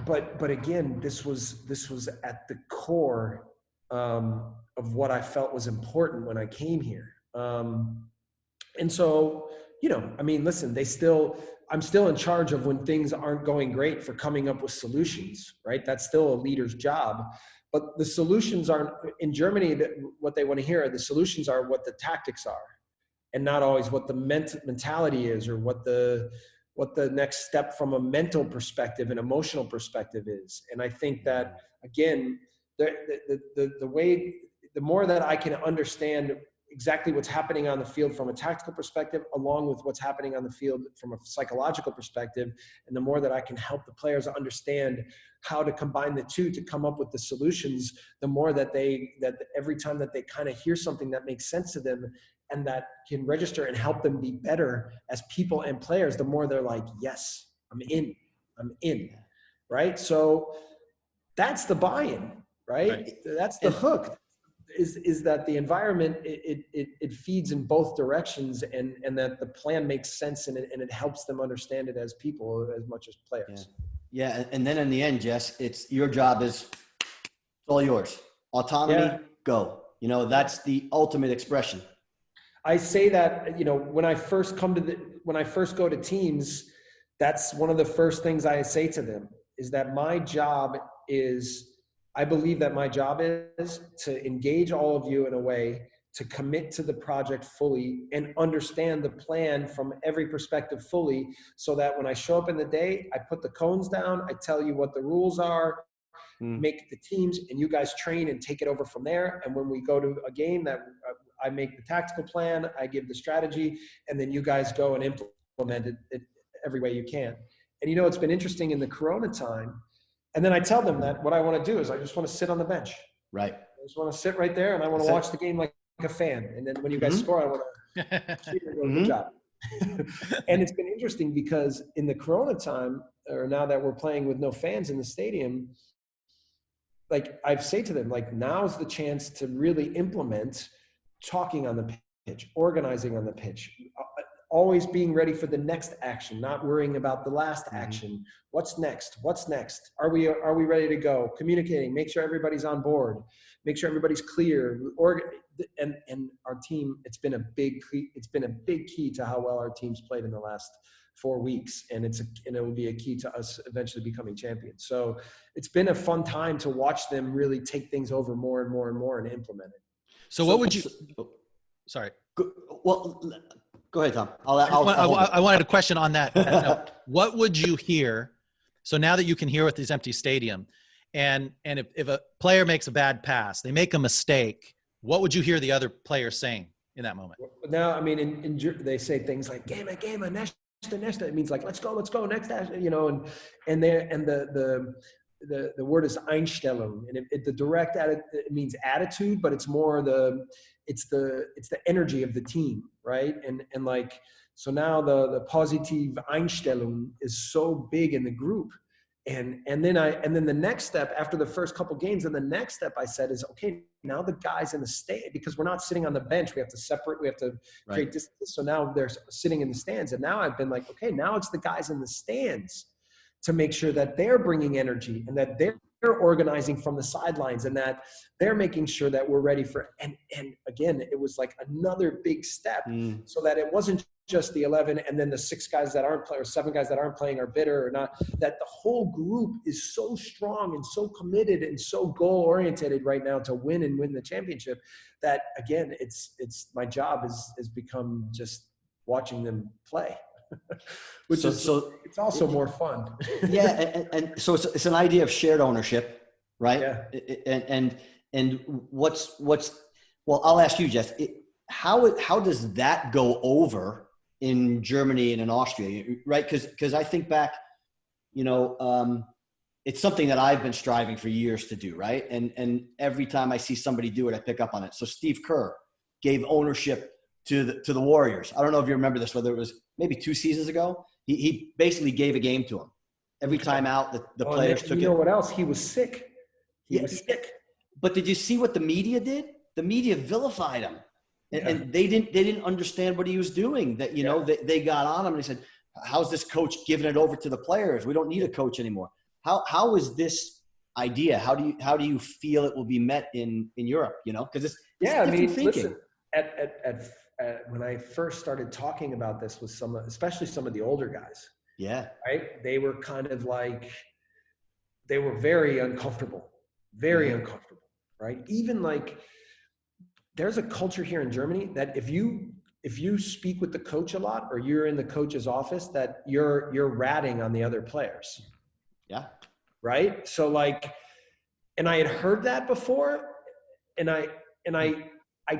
but again, this was at the core of what I felt was important when I came here. And so, listen, I'm still in charge of when things aren't going great, for coming up with solutions, right? That's still a leader's job. But the solutions aren't, in Germany, what they want to hear, the solutions are what the tactics are, and not always what the mentality is, or what the next step from a mental perspective and emotional perspective is. And I think that, again, the more that I can understand exactly what's happening on the field from a tactical perspective, along with what's happening on the field from a psychological perspective, and the more that I can help the players understand how to combine the two to come up with the solutions, the more that every time that they kind of hear something that makes sense to them and that can register and help them be better as people and players, the more they're like, yes, I'm in, right? So that's the buy-in, right? That's the hook, is that the environment, it feeds in both directions, and that the plan makes sense, and it helps them understand it as people as much as players. Yeah. And then in the end, Jess, it's your job it's all yours. Autonomy, go. That's the ultimate expression. I say that, when I first go to teams, that's one of the first things I say to them, is that I believe that my job is to engage all of you in a way to commit to the project fully and understand the plan from every perspective fully, so that when I show up in the day, I put the cones down, I tell you what the rules are, make the teams, and you guys train and take it over from there. And when we go to a game, that I make the tactical plan, I give the strategy, and then you guys go and implement it every way you can. And you know, it's been interesting in the Corona time. And then I tell them that what I want to do is I just want to sit on the bench. Right. I just want to sit right there and I want to watch the game like a fan. And then when you guys score, I want to cheer and go, good job. And it's been interesting because in the Corona time, or now that we're playing with no fans in the stadium, like I say to them, like now's the chance to really implement talking on the pitch, organizing on the pitch, always being ready for the next action, not worrying about the last action. What's next? What's next? Are we ready to go? Communicating, make sure everybody's on board, make sure everybody's clear. And our team, it's been a big key to how well our team's played in the last 4 weeks, and it will be a key to us eventually becoming champions. So it's been a fun time to watch them really take things over more and more and more and implement it. So what would you? Sorry. Well, go ahead, Tom. I wanted a question on that. What would you hear? So now that you can hear with this empty stadium, and if a player makes a bad pass, they make a mistake, what would you hear the other player saying in that moment? Now, I mean, they say things like "game, next." It means like let's go, next, you know, and the word is Einstellung, and the direct it means attitude, but it's more it's the energy of the team, right? And like so now the positive Einstellung is so big in the group, and then the next step after the first couple games, and the next step I said is okay, now the guys in the stand, because we're not sitting on the bench, we have to separate, we have to create distance. So now they're sitting in the stands, and now I've been like, okay, now it's the guys in the stands to make sure that they're bringing energy and that they're organizing from the sidelines and that they're making sure that we're ready for. And again, it was like another big step, so that it wasn't just the 11 and then the 6 guys that aren't playing or 7 guys that aren't playing are bitter or not, that the whole group is so strong and so committed and so goal oriented right now to win the championship, that again, it's my job has become just watching them play. Which it's also more fun. Yeah. And so it's an idea of shared ownership, right? Yeah. And what's, well, I'll ask you, Jeff, how does that go over in Germany and in Austria, right? Because I think back, you know, it's something that I've been striving for years to do, right? And every time I see somebody do it, I pick up on it. So Steve Kerr gave ownership to the Warriors. I don't know if you remember this, whether it was maybe 2 seasons ago. He basically gave a game to him. Every time out, the players took it. You know what else? He was sick. He was sick. But did you see what the media did? The media vilified him. And they didn't understand what he was doing. That, you know, they got on him and they said, how's this coach giving it over to the players? We don't need a coach anymore. How is this idea? How do you feel it will be met in Europe? You know, because it's different thinking. Listen, when I first started talking about this with especially some of the older guys. Yeah. Right. They were kind of like, they were very uncomfortable, uncomfortable. Right. Even like, there's a culture here in Germany that if you speak with the coach a lot, or you're in the coach's office, that you're ratting on the other players. Yeah. Right. So like, and I had heard that before, and I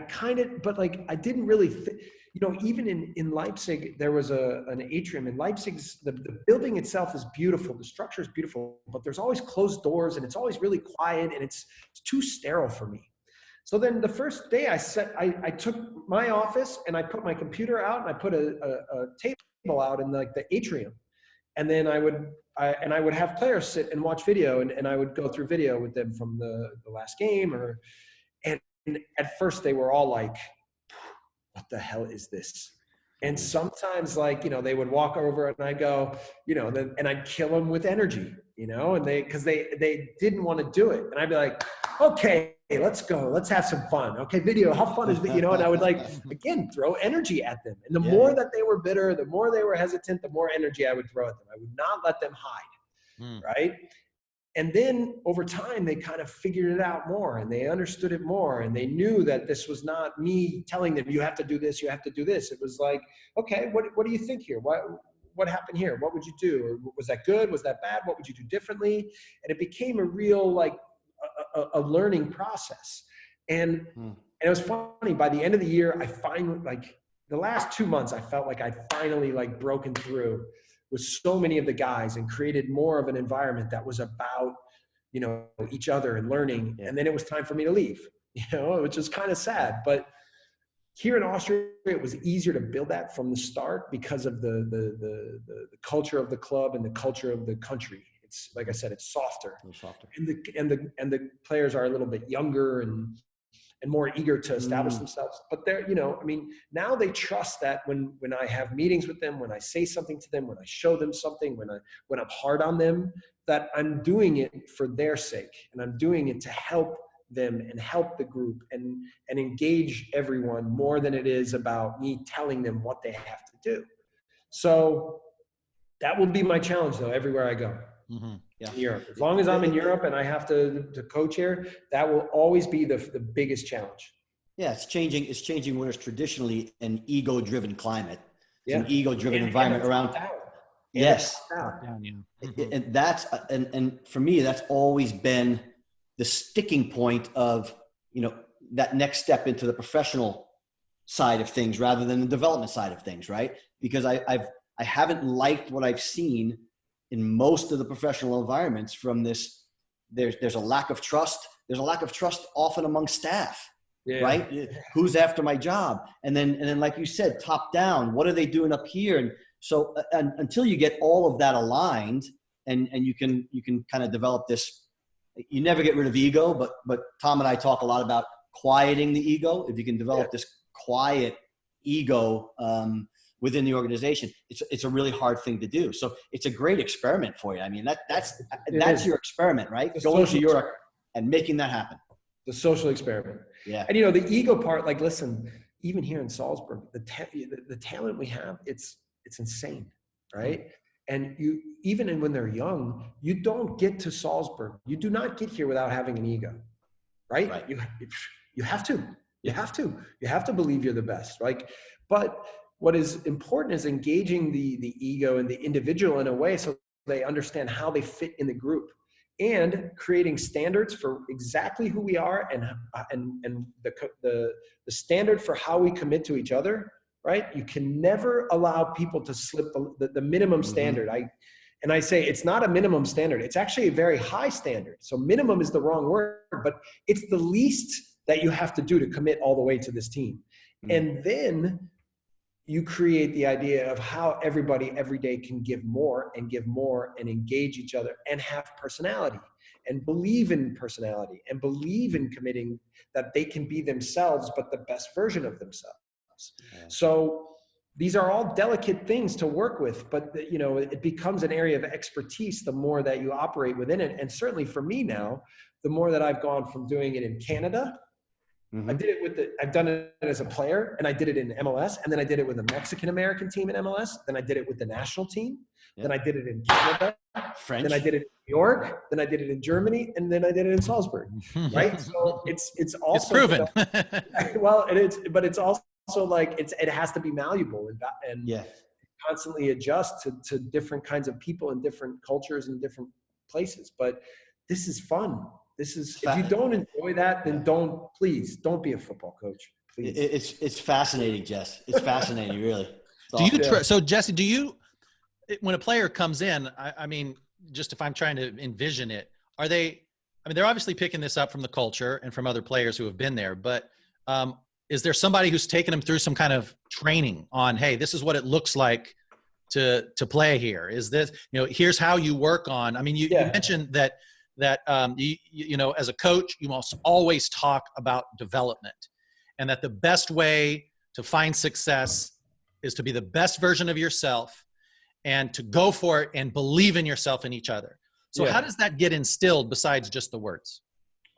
kind of, but like, I didn't really, you know, even in Leipzig, there was an atrium in Leipzig's, the building itself is beautiful. The structure is beautiful, but there's always closed doors and it's always really quiet, and it's too sterile for me. So then the first day I took my office and I put my computer out and I put a table out in like the atrium. And then I would have players sit and watch video, and I would go through video with them from the last game, and at first they were all like, what the hell is this? And sometimes, like, you know, they would walk over and I'd go, you know, and I'd kill them with energy, you know, and because they didn't want to do it. And I'd be like, okay, let's go. Let's have some fun. Okay, video, how fun is it? You know, and I would like, again, throw energy at them. And the more that they were bitter, the more they were hesitant, the more energy I would throw at them. I would not let them hide, right? And then over time, they kind of figured it out more, and they understood it more, and they knew that this was not me telling them, you have to do this, you have to do this. It was like, okay, what do you think here? What happened here? What would you do? Or was that good? Was that bad? What would you do differently? And it became a real, like, a learning process. And it was funny. By the end of the year, I finally, like the last 2 months, I felt like I'd finally like broken through with so many of the guys and created more of an environment that was about, you know, each other and learning. And then it was time for me to leave, you know, which is kind of sad. But here in Austria, it was easier to build that from the start because of the culture of the club and the culture of the country. It's like I said, it's softer. And the players are a little bit younger and more eager to establish themselves. But they're, you know, I mean, now they trust that when I have meetings with them, when I say something to them, when I show them something, when I'm hard on them, that I'm doing it for their sake, and I'm doing it to help them and help the group and engage everyone more than it is about me telling them what they have to do. So that will be my challenge though, everywhere I go. Yeah. In Europe. As long as I'm in Europe and I have to coach here, that will always be the biggest challenge. Yeah, it's changing what is traditionally an ego-driven climate. It's an ego-driven environment around. Yes. And that's and for me, that's always been the sticking point of, you know, that next step into the professional side of things rather than the development side of things, right? Because I haven't liked what I've seen in most of the professional environments from this. There's a lack of trust. There's a lack of trust often among staff, right? Yeah. Who's after my job? And then, like you said, top down, what are they doing up here? And so until you get all of that aligned and you can kind of develop this, you never get rid of ego, but Tom and I talk a lot about quieting the ego. If you can develop this quiet ego, within the organization, it's a really hard thing to do. So it's a great experiment for you. I mean, that's your experiment, right? Going to Europe and making that happen. The social experiment. Yeah. And you know, the ego part, like, listen, even here in Salzburg, the talent we have, it's insane, right? And even when they're young, you don't get to Salzburg. You do not get here without having an ego, right? You have to believe you're the best, right? But what is important is engaging the ego and the individual in a way so they understand how they fit in the group, and creating standards for exactly who we are and the standard for how we commit to each other, right? You can never allow people to slip the minimum standard. I say it's not a minimum standard. It's actually a very high standard. So minimum is the wrong word, but it's the least that you have to do to commit all the way to this team. And then you create the idea of how everybody every day can give more and engage each other and have personality and believe in personality and believe in committing that they can be themselves, but the best version of themselves. Yeah. So these are all delicate things to work with, but you know, it becomes an area of expertise the more that you operate within it. And certainly for me now, the more that I've gone from doing it in Canada, I've done it as a player, and I did it in MLS, and then I did it with a Mexican-American team in MLS, then I did it with the national team, then I did it in Canada, then I did it in New York, then I did it in Germany, and then I did it in Salzburg, right? So it's also— It's proven. Well, but it's also like, it has to be malleable and constantly adjust to different kinds of people and different cultures and different places. But this is fun. If you don't enjoy that, then please don't be a football coach. Please. It's fascinating, Jess. It's fascinating, really. So Jesse, when a player comes in, I mean, just if I'm trying to envision it, they're obviously picking this up from the culture and from other players who have been there, but is there somebody who's taken them through some kind of training on, hey, this is what it looks like to play here? Is this, you know, here's how you work on, I mean, you mentioned that you know, as a coach, you must always talk about development, and that the best way to find success is to be the best version of yourself and to go for it and believe in yourself and each other. So how does that get instilled besides just the words?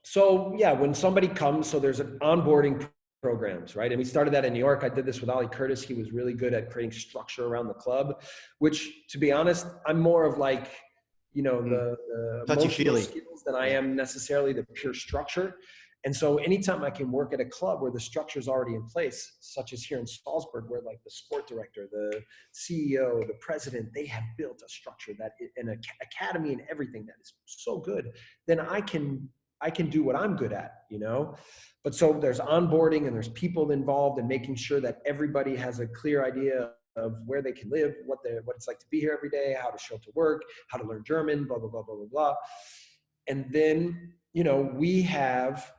So when somebody comes, so there's an onboarding programs, right? And we started that in New York. I did this with Ollie Curtis. He was really good at creating structure around the club, which, to be honest, I'm more of like, you know, the emotional skills than I am necessarily the pure structure. And so anytime I can work at a club where the structure is already in place, such as here in Salzburg, where like the sport director, the CEO, the president, they have built a structure that an academy and everything that is so good, then I can I can do what I'm good at, you know? But so there's onboarding and there's people involved in making sure that everybody has a clear idea of where they can live, what it's like to be here every day, how to show up to work, how to learn German, blah, blah, blah, blah, blah, blah. And then, you know, we have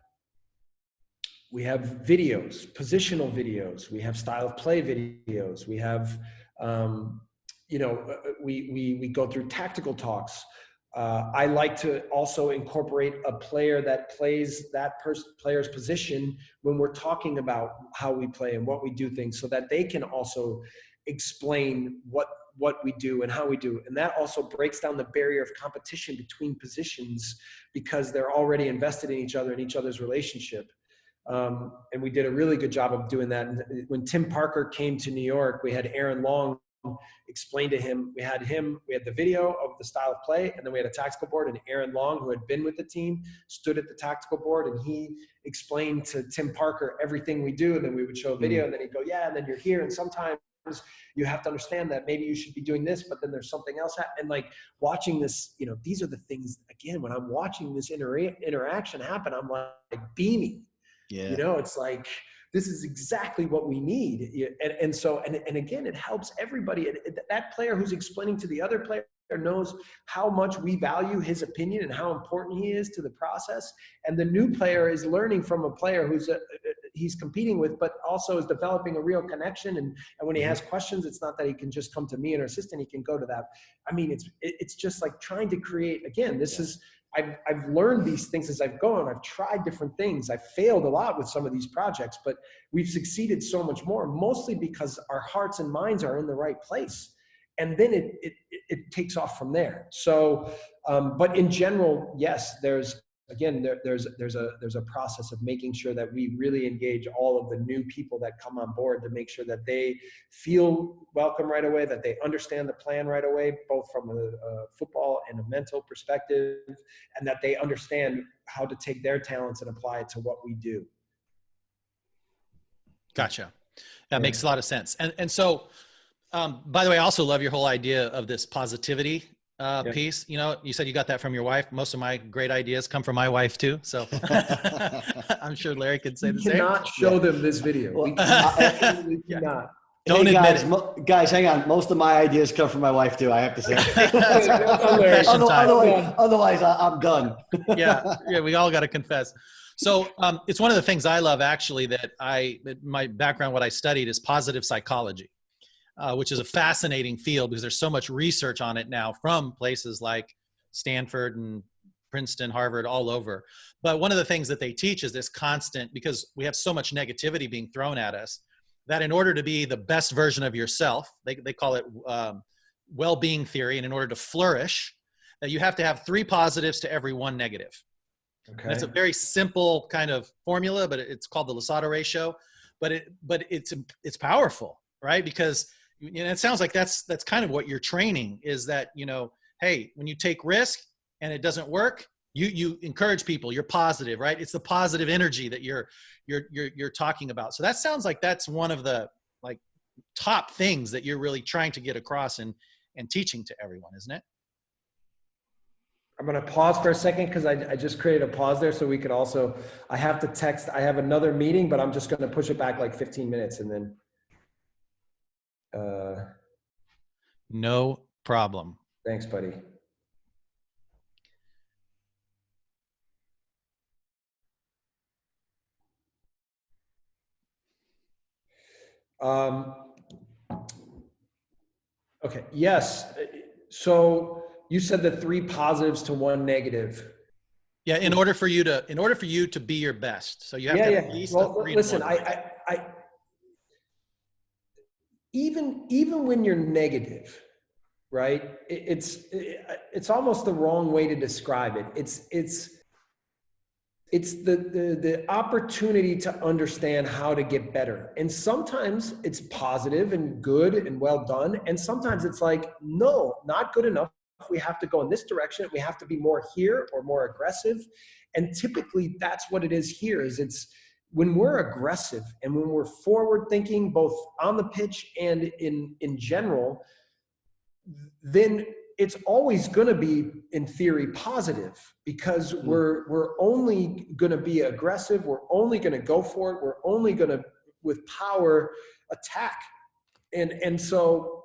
videos, positional videos. We have style of play videos. We have, you know, we go through tactical talks. I like to also incorporate a player that plays that player's position when we're talking about how we play and what we do things, so that they can also explain what we do and how we do. And that also breaks down the barrier of competition between positions, because they're already invested in each other and each other's relationship. And we did a really good job of doing that. And when Tim Parker came to New York, we had Aaron Long explain to him. We had the video of the style of play, and then we had a tactical board, and Aaron Long, who had been with the team, stood at the tactical board, and he explained to Tim Parker everything we do. And then we would show a video, and then he'd go, yeah, and then you're here. And sometimes you have to understand that maybe you should be doing this, but then there's something else. And like watching this, you know, these are the things, again, when I'm watching this interaction happen, I'm like beaming. Yeah. You know, it's like, this is exactly what we need. And so again, it helps everybody. That player who's explaining to the other player knows how much we value his opinion and how important he is to the process. And the new player is learning from a player who's he's competing with, but also is developing a real connection. And when he has questions, it's not that he can just come to me and our assistant, he can go to that. I mean, it's just like trying to create, again, this is, I've learned these things as I've gone. I've tried different things. I've failed a lot with some of these projects, but we've succeeded so much more, mostly because our hearts and minds are in the right place. And then it takes off from there. So, but in general, yes, there's a process of making sure that we really engage all of the new people that come on board, to make sure that they feel welcome right away, that they understand the plan right away, both from a football and a mental perspective, and that they understand how to take their talents and apply it to what we do. Gotcha. That makes a lot of sense. And so, by the way, I also love your whole idea of this positivity piece. You know, you said you got that from your wife. Most of my great ideas come from my wife too. So I'm sure Larry could say the same. We cannot show them this video. Well, we cannot. Don't admit it. Guys, hang on. Most of my ideas come from my wife too, I have to say. Otherwise, I'm done. Yeah, we all got to confess. So it's one of the things I love, actually, that my background, what I studied is positive psychology. Which is a fascinating field because there's so much research on it now from places like Stanford and Princeton, Harvard, all over. But one of the things that they teach is this constant, because we have so much negativity being thrown at us, that in order to be the best version of yourself, they call it well-being theory, and in order to flourish, that you have to have 3 positives to every 1 negative. Okay. And it's a very simple kind of formula, but it's called the Losada ratio. But it's powerful, right? Because you know, it sounds like that's kind of what you're training, is that, you know, hey, when you take risk and it doesn't work, you encourage people, you're positive, right? It's the positive energy that you're talking about. So that sounds like that's one of the like top things that you're really trying to get across and teaching to everyone, isn't it? I'm going to pause for a second because I just created a pause there so we could also, I have to text, I have another meeting, but I'm just going to push it back like 15 minutes and then. No problem. Thanks, buddy. Okay. Yes. So you said the 3 positives to 1 negative. Yeah. In order for you to be your best. So you have to at least. Well, listen, even when you're negative, right? It's almost the wrong way to describe it. It's the opportunity to understand how to get better. And sometimes it's positive and good and well done. And sometimes it's like, no, not good enough. We have to go in this direction. We have to be more here or more aggressive. And typically that's what it is here, is it's when we're aggressive and when we're forward thinking, both on the pitch and in general, then it's always going to be, in theory, positive, because we're only going to be aggressive. We're only going to go for it. We're only going to, with power, attack. And so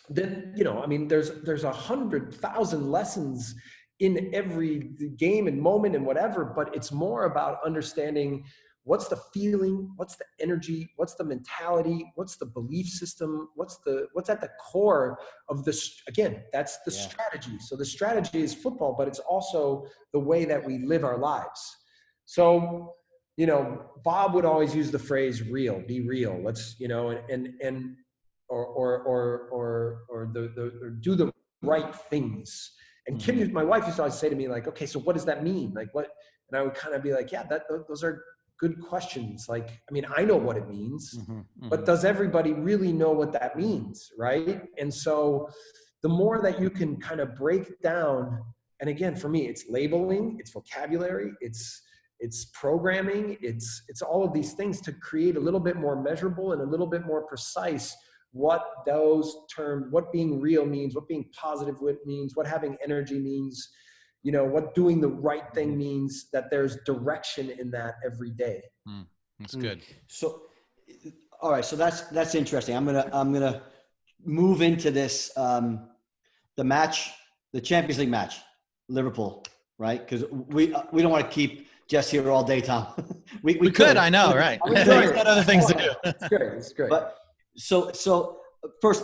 then, I mean, there's 100,000 lessons in every game and moment and whatever, but it's more about understanding what's the feeling, what's the energy, what's the mentality, what's the belief system, what's at the core of this. Again, that's the strategy. So the strategy is football, but it's also the way that we live our lives. So, Bob would always use the phrase "real," be real. Let's, or do the right things. And Kim, my wife, used to always say to me, like, okay, so what does that mean? Like what? And I would kind of be like, yeah, those are good questions. Like, I mean, I know what it means, but does everybody really know what that means? Right. And so the more that you can kind of break down, and again, for me, it's labeling, it's vocabulary, it's programming, it's all of these things to create a little bit more measurable and a little bit more precise what those terms, what being real means, what being positive means, what having energy means, what doing the right thing means, that there's direction in that every day. That's good. So, all right. So that's interesting. I'm going to move into this, the Champions League match, Liverpool, right? Cause we don't want to keep Jess here all day, Tom. we could, I know, right? He's got other things to do. It's great. But so first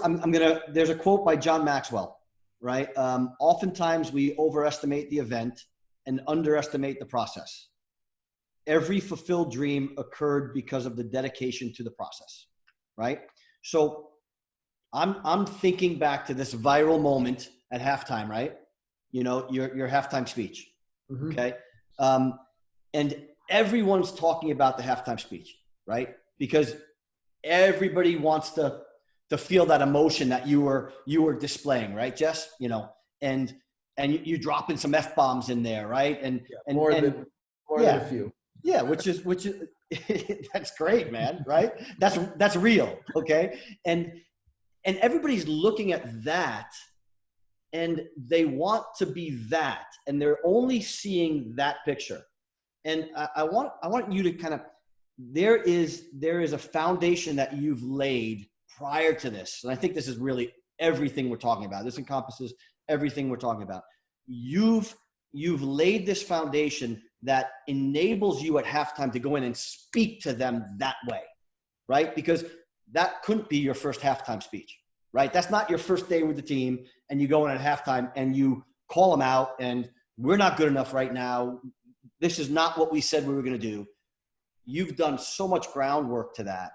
there's a quote by John Maxwell, right? Oftentimes we overestimate the event and underestimate the process. Every fulfilled dream occurred because of the dedication to the process, right? So I'm thinking back to this viral moment at halftime, right? Your halftime speech, okay? And everyone's talking about the halftime speech, right? Because everybody wants to feel that emotion that you were displaying, right, Jess? And you dropping some F-bombs in there, right? And more than a few. Yeah, which is that's great, man, right? That's real, okay? And everybody's looking at that, and they want to be that, and they're only seeing that picture. And I want you to kind of, there is a foundation that you've laid prior to this. And I think this is really everything we're talking about. This encompasses everything we're talking about. You've laid this foundation that enables you at halftime to go in and speak to them that way, right? Because that couldn't be your first halftime speech, right? That's not your first day with the team and you go in at halftime and you call them out and we're not good enough right now. This is not what we said we were going to do. You've done so much groundwork to that.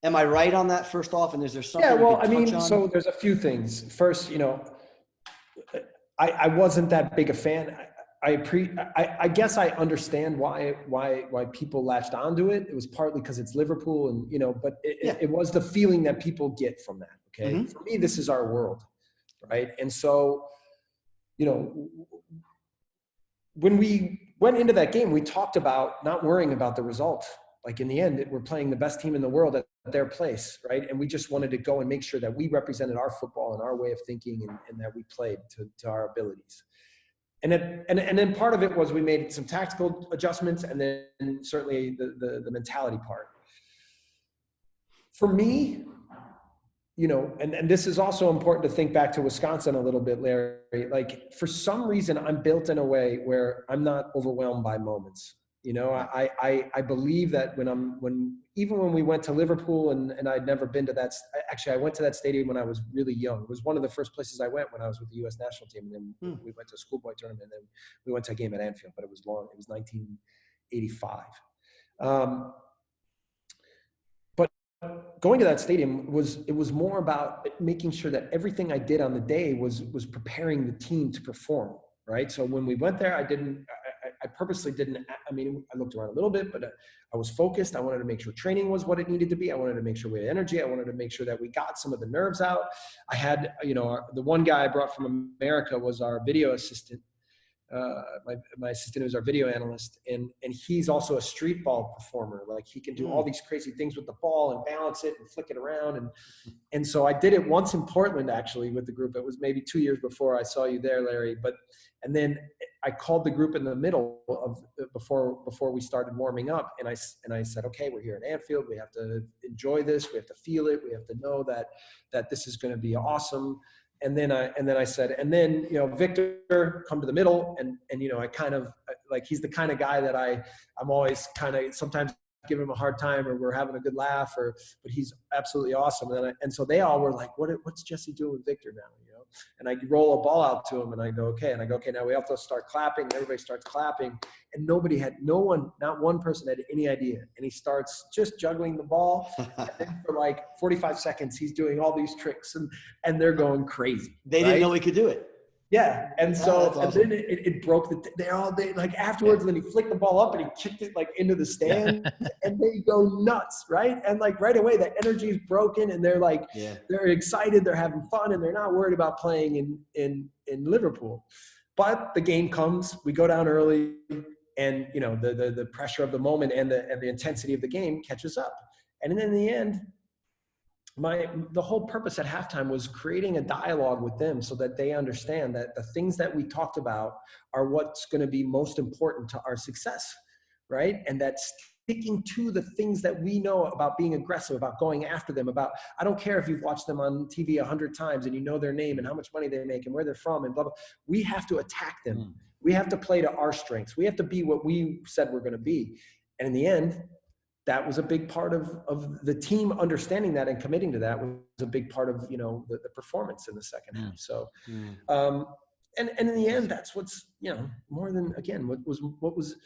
Am I right on that first off? And is there something? Yeah, well, so there's a few things. First, I wasn't that big a fan. I guess I understand why people latched onto it. It was partly because it's Liverpool and, but it was the feeling that people get from that. Okay. For me, this is our world. Right. And so, when we went into that game, we talked about not worrying about the result. Like in the end, we're playing the best team in the world at their place, right? And we just wanted to go and make sure that we represented our football and our way of thinking and that we played to our abilities. And then part of it was we made some tactical adjustments and then certainly the mentality part. For me, and this is also important to think back to Wisconsin a little bit, Larry. Like for some reason, I'm built in a way where I'm not overwhelmed by moments. I believe that even when we went to Liverpool and I'd never been to that. Actually, I went to that stadium when I was really young. It was one of the first places I went when I was with the U.S. national team. And then we went to a schoolboy tournament and then we went to a game at Anfield, but it was long. It was 1985. Going to that stadium it was more about making sure that everything I did on the day was preparing the team to perform, right? So when we went there, I purposely didn't, I looked around a little bit, but I was focused. I wanted to make sure training was what it needed to be. I wanted to make sure we had energy. I wanted to make sure that we got some of the nerves out. I had, the one guy I brought from America was our video assistant. my assistant who's our video analyst, and he's also a street ball performer. Like he can do all these crazy things with the ball and balance it and flick it around. And so I did it once in Portland, actually, with the group. It was maybe 2 years before I saw you there, Larry. And then I called the group in the middle of before we started warming up. And I said, okay, we're here at Anfield. We have to enjoy this. We have to feel it. We have to know that this is going to be awesome. And then I said, Victor, come to the middle. And I kind of like, he's the kind of guy that I'm always kind of sometimes give him a hard time, or we're having a good laugh, but he's absolutely awesome. And so they all were like, what's Jesse doing with Victor now? And I roll a ball out to him and I go, okay. And I go, okay, now we have to start clapping. And everybody starts clapping. And not one person had any idea. And he starts just juggling the ball. And then for like 45 seconds, he's doing all these tricks and they're going crazy. They didn't know he could do it. Yeah. And so, awesome. And then it broke they like afterwards, and then he flicked the ball up and he kicked it like into the stand and they go nuts. Right. And like right away, the energy is broken and they're like, they're excited. They're having fun and they're not worried about playing in Liverpool. But the game comes, we go down early, and the pressure of the moment and the intensity of the game catches up. And then in the end, the whole purpose at halftime was creating a dialogue with them so that they understand that the things that we talked about are what's going to be most important to our success, right? And that sticking to the things that we know about being aggressive, about going after them, about, I don't care if you've watched them on TV 100 times and you know their name and how much money they make and where they're from and blah, blah. We have to attack them. We have to play to our strengths. We have to be what we said we're going to be. And in the end, that was a big part of the team understanding that and committing to that was a big part of, the performance in the second half. So, and in the end, that's what's, more than, again, what was,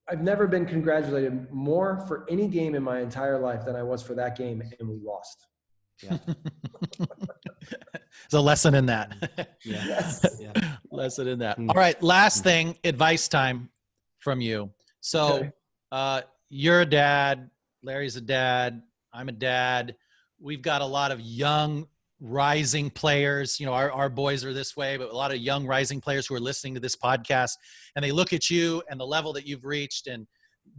I've never been congratulated more for any game in my entire life than I was for that game, and we lost. Yeah. There's a lesson in that. Yes. Lesson in that. All right. Last thing, advice time from you. So, you're a dad, Larry's a dad, I'm a dad. We've got a lot of young rising players. Our boys are this way, but a lot of young rising players who are listening to this podcast, and they look at you and the level that you've reached and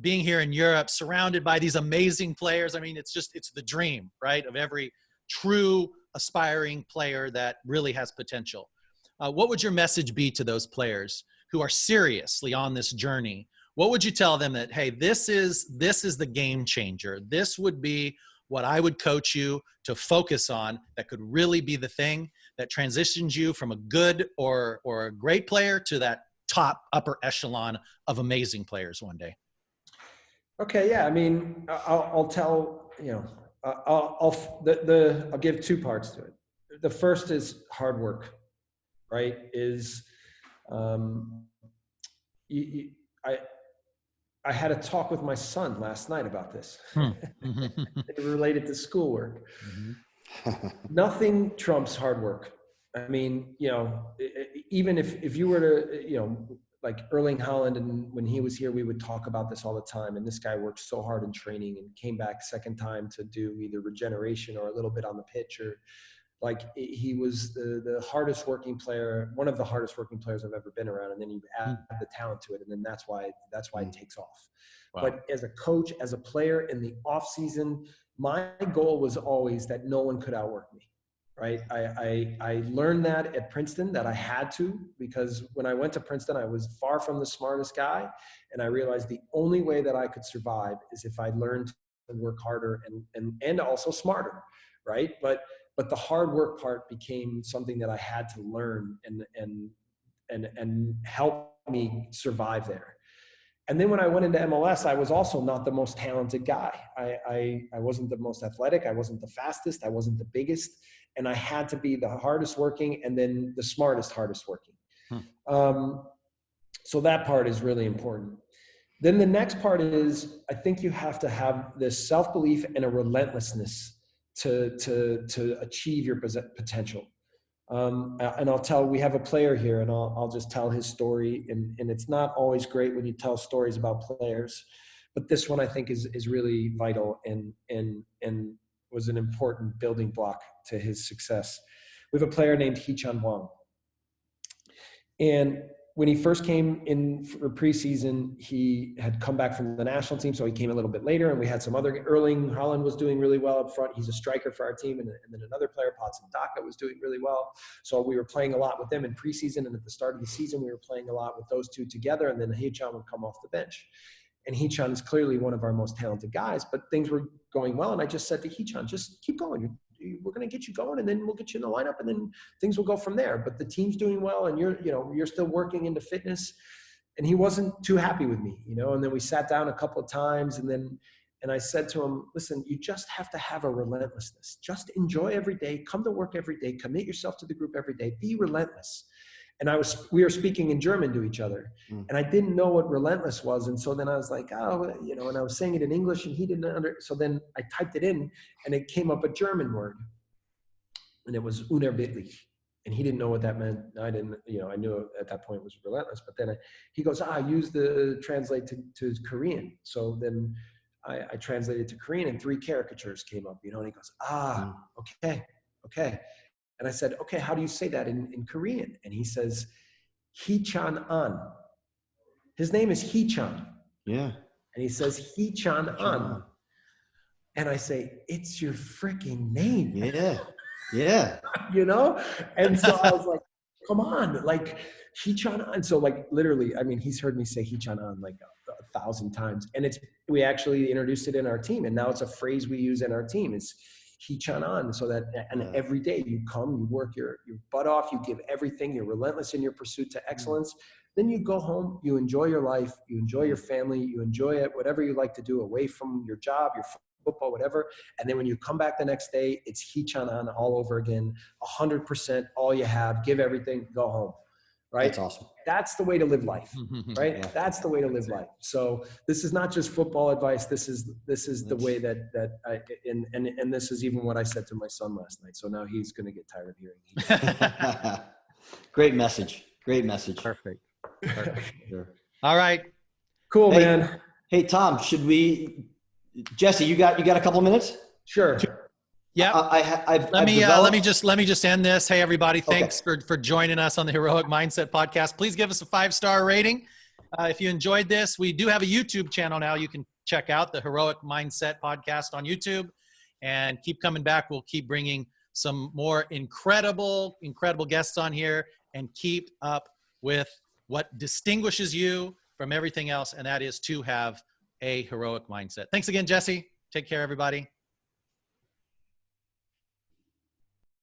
being here in Europe, surrounded by these amazing players. I mean, it's the dream, right, of every true aspiring player that really has potential. What would your message be to those players who are seriously on this journey? What would you tell them that, hey, this is the game changer? This would be what I would coach you to focus on that could really be the thing that transitions you from a good or a great player to that top upper echelon of amazing players one day. Okay. Yeah. I mean, I'll tell, I'll give two parts to it. The first is hard work, right? I had a talk with my son last night about this. It related to schoolwork. Nothing trumps hard work. I mean, even if you were to, like Erling Haaland, and when he was here, we would talk about this all the time. And this guy worked so hard in training and came back second time to do either regeneration or a little bit on the pitch, or like he was the hardest working player, one of the hardest working players I've ever been around. And then you add the talent to it. And then that's why it takes off. Wow. But as a coach, as a player in the off season, my goal was always that no one could outwork me. Right. I learned that at Princeton, that I had to, because when I went to Princeton, I was far from the smartest guy. And I realized the only way that I could survive is if I learned to work harder and also smarter. Right. But the hard work part became something that I had to learn and help me survive there. And then when I went into MLS, I was also not the most talented guy. I wasn't the most athletic. I wasn't the fastest. I wasn't the biggest. And I had to be the hardest working and then the smartest, hardest working. So that part is really important. Then the next part is, I think you have to have this self-belief and a relentlessness to achieve your potential. And we have a player here, and I'll just tell his story. And it's not always great when you tell stories about players, but this one I think is really vital and was an important building block to his success. We have a player named Hee-chan Wang. And when he first came in for preseason, he had come back from the national team, so he came a little bit later, and we had some other. Erling Haaland was doing really well up front. He's a striker for our team, and then another player, Patson Daka, was doing really well. So we were playing a lot with them in preseason, and at the start of the season, we were playing a lot with those two together, and then Hee-chan would come off the bench. And Hee-chan is clearly one of our most talented guys, but things were going well, and I just said to Hee-chan, just keep going. We're going to get you going, and then we'll get you in the lineup, and then things will go from there. But the team's doing well, and you're still working into fitness. And he wasn't too happy with me, and then we sat down a couple of times, and I said to him, listen, you just have to have a relentlessness. Just enjoy every day, come to work every day, commit yourself to the group every day, be relentless. And we were speaking in German to each other, and I didn't know what relentless was. And so then I was like, and I was saying it in English, and he didn't so then I typed it in, and it came up a German word, and it was unerbittlich. And he didn't know what that meant. I didn't, I knew at that point it was relentless, but then he goes, use the translate to Korean. So then I translated to Korean, and 3 caricatures came up, and he goes, okay. And I said, okay, how do you say that in Korean? And he says, Hee-chan an. His name is Hee-chan. Yeah. And he says, Hee-chan an. And I say, it's your freaking name. Yeah. Yeah. And so I was like, come on, like Hee-chan an. So like literally, I mean, he's heard me say Hee-chan an like 1,000 times. And we actually introduced it in our team. And now it's a phrase we use in our team. It's Hee-chan an, so that every day you come, you work your butt off, you give everything, you're relentless in your pursuit to excellence. Then you go home, you enjoy your life, you enjoy your family, you enjoy it, whatever you like to do away from your job, your football, whatever. And then when you come back the next day, it's Hee-chan an all over again, 100%, all you have, give everything, go home. Right? That's awesome. That's the way to live life, right? Yeah. That's the way to live life. So this is not just football advice. This is the way that I, and this is even what I said to my son last night. So now he's going to get tired of hearing me. Great message. Perfect. Sure. All right. Cool, man. Hey, Tom, Jesse, you got a couple of minutes? Sure. Yeah. Let me just end this. Hey, everybody. Thanks for joining us on the Heroic Mindset Podcast. Please give us a 5-star rating. If you enjoyed this, we do have a YouTube channel now. You can check out the Heroic Mindset Podcast on YouTube, and keep coming back. We'll keep bringing some more incredible guests on here, and keep up with what distinguishes you from everything else. And that is to have a heroic mindset. Thanks again, Jesse. Take care, everybody.